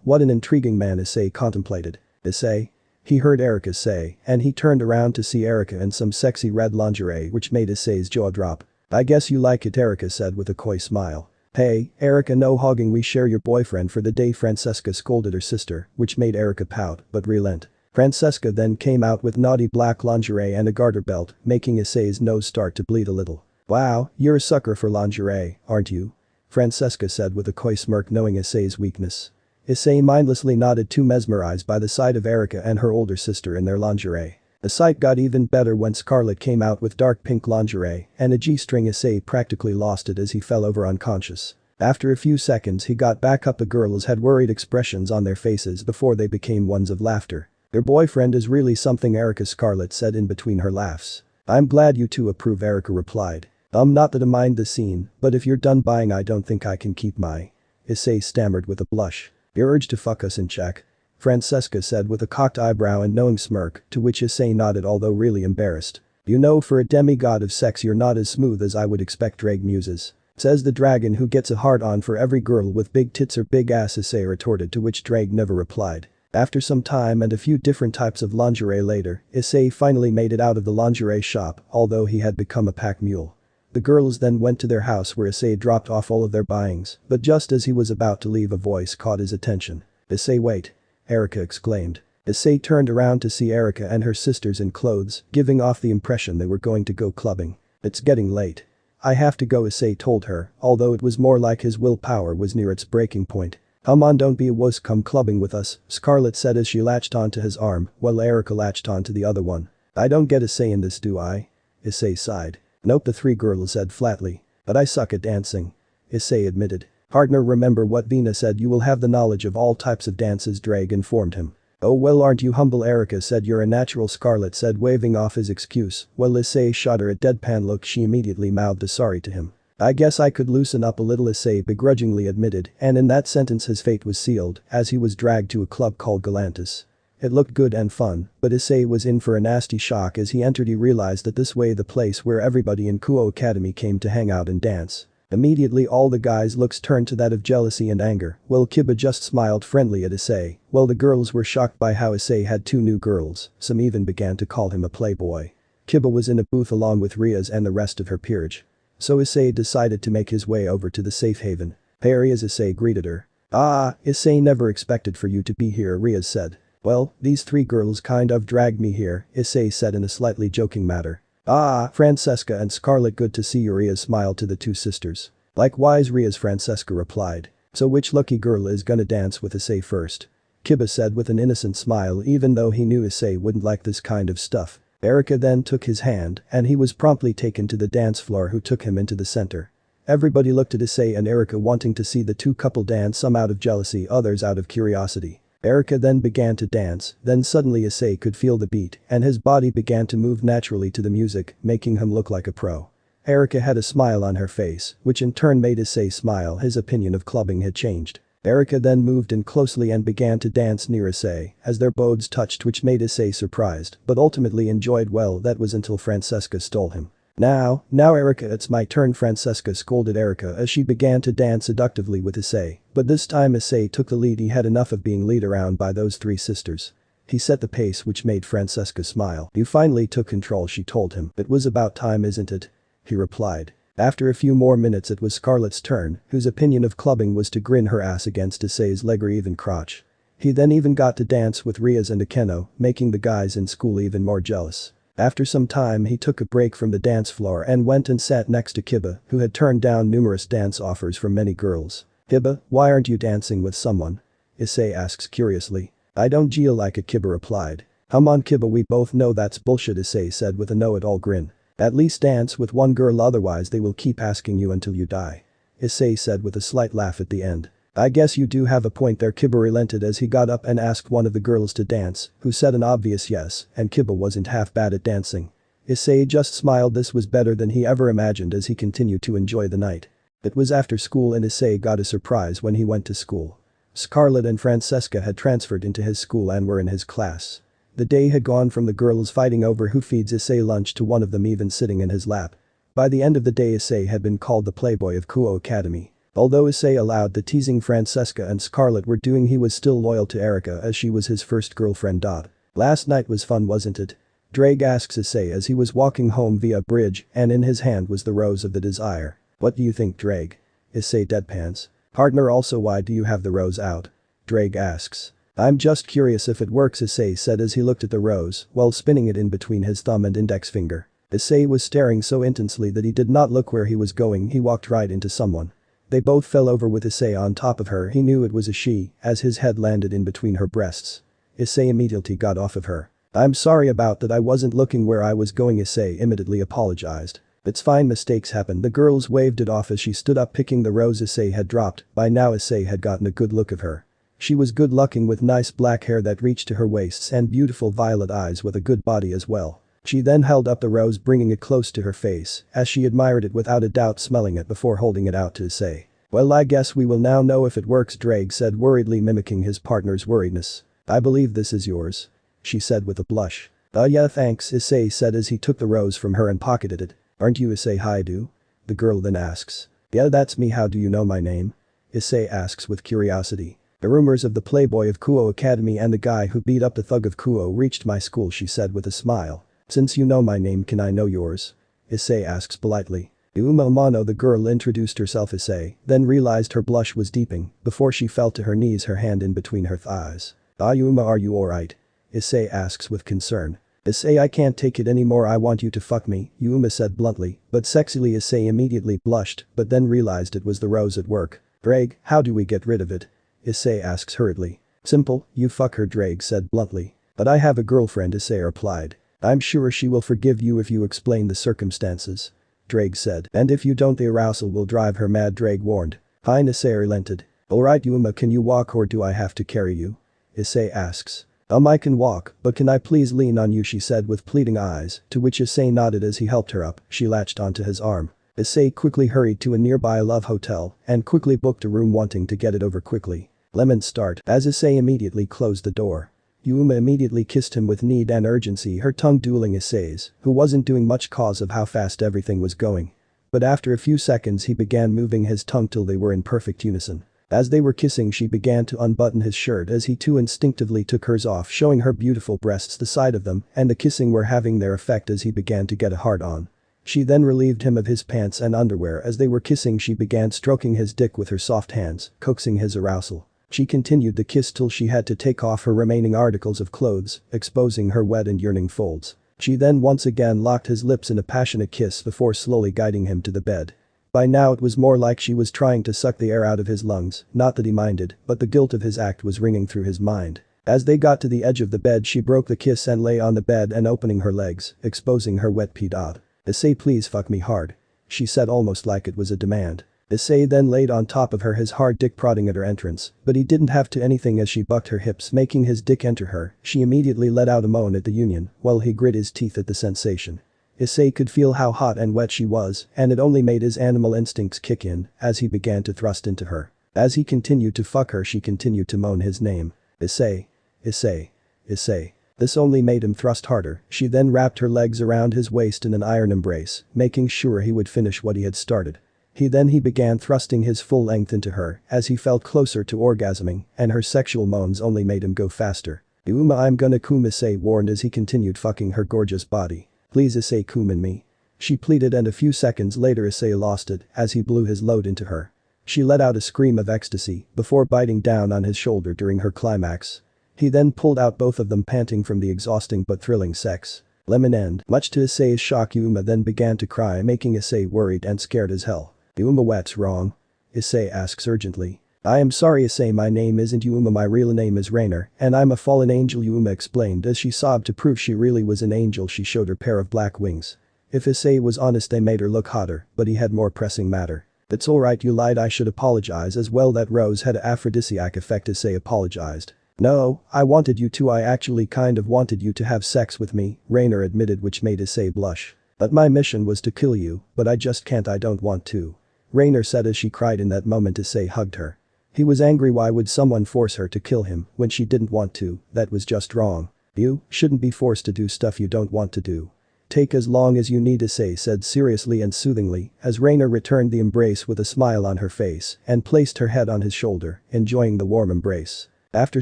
Speaker 1: What an intriguing man, Issei contemplated. Issei? He heard Erica say, and he turned around to see Erica in some sexy red lingerie, which made Issei's jaw drop. I guess you like it, Erica said with a coy smile. Hey, Erica, no hogging, we share your boyfriend for the day, Francesca scolded her sister, which made Erica pout but relent. Francesca then came out with naughty black lingerie and a garter belt, making Issei's nose start to bleed a little. Wow, you're a sucker for lingerie, aren't you? Francesca said with a coy smirk, knowing Issei's weakness. Issei mindlessly nodded, too mesmerized by the sight of Erica and her older sister in their lingerie. The sight got even better when Scarlet came out with dark pink lingerie and a G-string. Issei practically lost it as he fell over unconscious. After a few seconds he got back up. The girls had worried expressions on their faces before they became ones of laughter. Your boyfriend is really something, Erica, Scarlet said in between her laughs. I'm glad you two approve, Erica replied. Not that I mind the scene, but if you're done buying I don't think I can keep my… Issei stammered with a blush. Your urge to fuck us in check? Francesca said with a cocked eyebrow and knowing smirk, to which Issei nodded, although really embarrassed. You know, for a demigod of sex you're not as smooth as I would expect, Drake muses. Says the dragon who gets a hard-on for every girl with big tits or big ass, Issei retorted, to which Drake never replied. After some time and a few different types of lingerie later, Issei finally made it out of the lingerie shop, although he had become a pack mule. The girls then went to their house where Issei dropped off all of their buyings, but just as he was about to leave a voice caught his attention. Issei, wait! Erica exclaimed. Issei turned around to see Erica and her sisters in clothes, giving off the impression they were going to go clubbing. It's getting late. I have to go, Issei told her, although it was more like his willpower was near its breaking point. Come on, don't be a wuss, come clubbing with us, Scarlet said as she latched onto his arm, while Erica latched onto the other one. I don't get a say in this, do I? Issei sighed. Nope, the three girls said flatly. But I suck at dancing. Issei admitted. Partner, remember what Vina said, you will have the knowledge of all types of dances, Drake informed him. Oh well, aren't you humble, Erica said. You're a natural, Scarlet said, waving off his excuse, while Issei shot her a deadpan look. She immediately mouthed a sorry to him. I guess I could loosen up a little, Issei begrudgingly admitted, and in that sentence his fate was sealed as he was dragged to a club called Galantis. It looked good and fun, but Issei was in for a nasty shock as he entered. He realized that this was the place where everybody in Kuo Academy came to hang out and dance. Immediately all the guys' looks turned to that of jealousy and anger, while Kiba just smiled friendly at Issei. While the girls were shocked by how Issei had two new girls, some even began to call him a playboy. Kiba was in a booth along with Riaz and the rest of her peerage. So Issei decided to make his way over to the safe haven. "Hey Riaz," Issei greeted her. "Ah, Issei, never expected for you to be here," Riaz said. "Well, these three girls kind of dragged me here," Issei said in a slightly joking manner. "Ah, Francesca and Scarlett, good to see you," Riaz smiled to the two sisters. "Likewise, Riaz," Francesca replied. "So which lucky girl is gonna dance with Issei first?" Kiba said with an innocent smile, even though he knew Issei wouldn't like this kind of stuff. Erika then took his hand and he was promptly taken to the dance floor, who took him into the center. Everybody looked at Issei and Erika, wanting to see the two couple dance, some out of jealousy, others out of curiosity. Erika then began to dance, then suddenly Issei could feel the beat and his body began to move naturally to the music, making him look like a pro. Erika had a smile on her face, which in turn made Issei smile. His opinion of clubbing had changed. Erika then moved in closely and began to dance near Issei as their bodes touched, which made Issei surprised but ultimately enjoyed. Well, that was until Francesca stole him. Now Erika, it's my turn," Francesca scolded Erika as she began to dance seductively with Issei, but this time Issei took the lead. He had enough of being led around by those three sisters. He set the pace, which made Francesca smile. "You finally took control," she told him. "It was about time, isn't it?" he replied. After a few more minutes it was Scarlett's turn, whose opinion of clubbing was to grin her ass against Issei's leg or even crotch. He then even got to dance with Riaz and Akeno, making the guys in school even more jealous. After some time he took a break from the dance floor and went and sat next to Kiba, who had turned down numerous dance offers from many girls. "Kiba, why aren't you dancing with someone?" Issei asks curiously. "I don't feel like it," Kiba replied. "Come on Kiba, we both know that's bullshit," Issei said with a know-it-all grin. "At least dance with one girl, otherwise they will keep asking you until you die," Issei said with a slight laugh at the end. "I guess you do have a point there," Kiba relented as he got up and asked one of the girls to dance, who said an obvious yes, and Kiba wasn't half bad at dancing. Issei just smiled. This was better than he ever imagined as he continued to enjoy the night. It was after school and Issei got a surprise when he went to school. Scarlett and Francesca had transferred into his school and were in his class. The day had gone from the girls fighting over who feeds Issei lunch to one of them even sitting in his lap. By the end of the day Issei had been called the playboy of Kuo Academy. Although Issei allowed the teasing Francesca and Scarlett were doing, he was still loyal to Erika as she was his first girlfriend. "Last night was fun, wasn't it?" Drake asks Issei as he was walking home via a bridge and in his hand was the rose of the desire. "What do you think, Drake?" Issei deadpans. "Partner, also why do you have the rose out?" Drake asks. "I'm just curious if it works," Issei said as he looked at the rose while spinning it in between his thumb and index finger. Issei was staring so intensely that he did not look where he was going. He walked right into someone. They both fell over with Issei on top of her. He knew it was a she as his head landed in between her breasts. Issei immediately got off of her. "I'm sorry about that, I wasn't looking where I was going," Issei immediately apologized. "It's fine, mistakes happen." The girls waved it off as she stood up picking the rose Issei had dropped. By now Issei had gotten a good look of her. She was good looking with nice black hair that reached to her waists and beautiful violet eyes with a good body as well. She then held up the rose, bringing it close to her face as she admired it, without a doubt smelling it before holding it out to Issei. "Well, I guess we will now know if it works," Drake said worriedly, mimicking his partner's worriedness. "I believe this is yours," she said with a blush. Yeah, thanks," Issei said as he took the rose from her and pocketed it. "Aren't you Issei Hyoudou?" the girl then asks. "Yeah, that's me. How do you know my name?" Issei asks with curiosity. "The rumors of the playboy of Kuo Academy and the guy who beat up the thug of Kuo reached my school," she said with a smile. "Since you know my name, can I know yours?" Issei asks politely. "Uma Mano," the girl introduced herself. Issei then realized her blush was deepening before she fell to her knees, her hand in between her thighs. "Uma, are you alright?" Issei asks with concern. "Issei, I can't take it anymore. I want you to fuck me," Uma said bluntly, but sexily. Issei immediately blushed but then realized it was the rose at work. "Drake, how do we get rid of it?" Issei asks hurriedly. "Simple, you fuck her," Drake said bluntly. "But I have a girlfriend," Issei replied. "I'm sure she will forgive you if you explain the circumstances," Drake said. "And if you don't, the arousal will drive her mad," Drake warned. "Fine," Issei relented. "Alright Uma, can you walk or do I have to carry you?" Issei asks. I can walk, but can I please lean on you?" she said with pleading eyes, to which Issei nodded as he helped her up. She latched onto his arm. Issei quickly hurried to a nearby love hotel and quickly booked a room, wanting to get it over quickly. Lemon start as Issei immediately closed the door. Uma immediately kissed him with need and urgency, her tongue dueling Issei's, who wasn't doing much cause of how fast everything was going. But after a few seconds he began moving his tongue till they were in perfect unison. As they were kissing she began to unbutton his shirt as he too instinctively took hers off, showing her beautiful breasts, the sight of them and the kissing were having their effect as he began to get a hard on. She then relieved him of his pants and underwear. As they were kissing she began stroking his dick with her soft hands, coaxing his arousal. She continued the kiss till she had to take off her remaining articles of clothes, exposing her wet and yearning folds. She then once again locked his lips in a passionate kiss before slowly guiding him to the bed. By now it was more like she was trying to suck the air out of his lungs, not that he minded, but the guilt of his act was ringing through his mind. As they got to the edge of the bed she broke the kiss and lay on the bed and opening her legs, exposing her wet p-dot. "Issei, please fuck me hard," she said almost like it was a demand. Issei then laid on top of her, his hard dick prodding at her entrance, but he didn't have to anything as she bucked her hips, making his dick enter her. She immediately let out a moan at the union, while he grit his teeth at the sensation. Issei could feel how hot and wet she was, and it only made his animal instincts kick in as he began to thrust into her. As he continued to fuck her she continued to moan his name. "Issei. Issei. Issei." This only made him thrust harder. She then wrapped her legs around his waist in an iron embrace, making sure he would finish what he had started. He began thrusting his full length into her as he felt closer to orgasming, and her sexual moans only made him go faster. I'm gonna come," Issei warned as he continued fucking her gorgeous body. "Please Issei, come in me," she pleaded, and a few seconds later Issei lost it as he blew his load into her. She let out a scream of ecstasy before biting down on his shoulder during her climax. He then pulled out both of them, panting from the exhausting but thrilling sex. Lemon end. Much to Issei's shock Yuma then began to cry, making Issei worried and scared as hell. "Yuma, what's wrong?" Issei asks urgently. "I am sorry Issei, my name isn't Yuma, my real name is Rainer, and I'm a fallen angel," Yuma explained as she sobbed. To prove she really was an angel she showed her pair of black wings. If Issei was honest they made her look hotter, but he had more pressing matter. "It's alright, you lied, I should apologize as well, that rose had an aphrodisiac effect," Issei apologized. "No, I wanted you to, I actually kind of wanted you to have sex with me," Rainer admitted, which made Issei blush. "But my mission was to kill you, but I just can't, I don't want to," Rainer said as she cried. In that moment Issei hugged her. He was angry. Why would someone force her to kill him when she didn't want to? That was just wrong. "You shouldn't be forced to do stuff you don't want to do. Take as long as you need," Issei said seriously and soothingly as Rainer returned the embrace with a smile on her face and placed her head on his shoulder, enjoying the warm embrace. After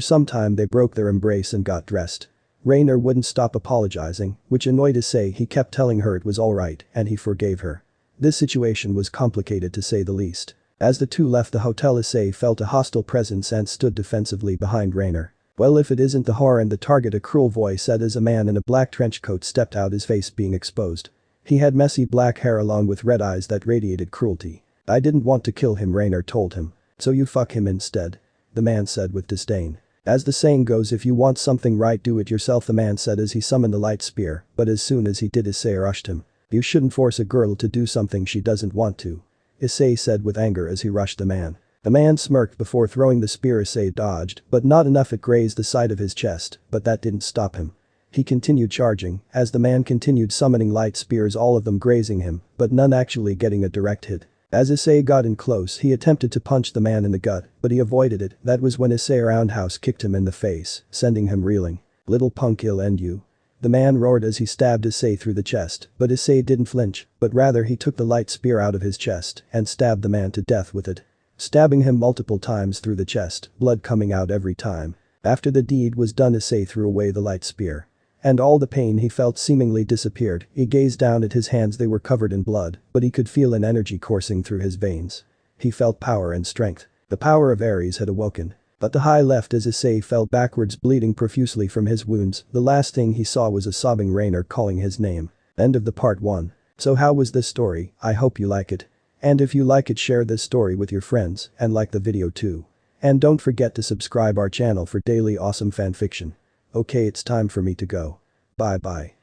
Speaker 1: some time they broke their embrace and got dressed. Rainer wouldn't stop apologizing, which annoyed Issei. He kept telling her it was alright and he forgave her. This situation was complicated to say the least. As the two left the hotel Issei felt a hostile presence and stood defensively behind Rainer. "Well, if it isn't the whore and the target," a cruel voice said as a man in a black trench coat stepped out, his face being exposed. He had messy black hair along with red eyes that radiated cruelty. "I didn't want to kill him," Rainer told him. "So you fuck him instead," the man said with disdain. "As the saying goes, if you want something right, do it yourself," the man said as he summoned the light spear, but as soon as he did Issei rushed him. "You shouldn't force a girl to do something she doesn't want to," Issei said with anger as he rushed the man. The man smirked before throwing the spear. Issei dodged, but not enough. It grazed the side of his chest, but that didn't stop him. He continued charging as the man continued summoning light spears, all of them grazing him, but none actually getting a direct hit. As Issei got in close he attempted to punch the man in the gut, but he avoided it. That was when Issei roundhouse kicked him in the face, sending him reeling. "Little punk, I'll end you," the man roared as he stabbed Issei through the chest, but Issei didn't flinch, but rather he took the light spear out of his chest and stabbed the man to death with it. Stabbing him multiple times through the chest, blood coming out every time. After the deed was done Issei threw away the light spear. And all the pain he felt seemingly disappeared. He gazed down at his hands, they were covered in blood, but he could feel an energy coursing through his veins. He felt power and strength. The power of Ares had awoken. But the high left as Issei fell backwards, bleeding profusely from his wounds. The last thing he saw was a sobbing Rainer calling his name. End of the part 1. So how was this story? I hope you like it. And if you like it, share this story with your friends and like the video too. And don't forget to subscribe our channel for daily awesome fanfiction. Okay, it's time for me to go. Bye bye.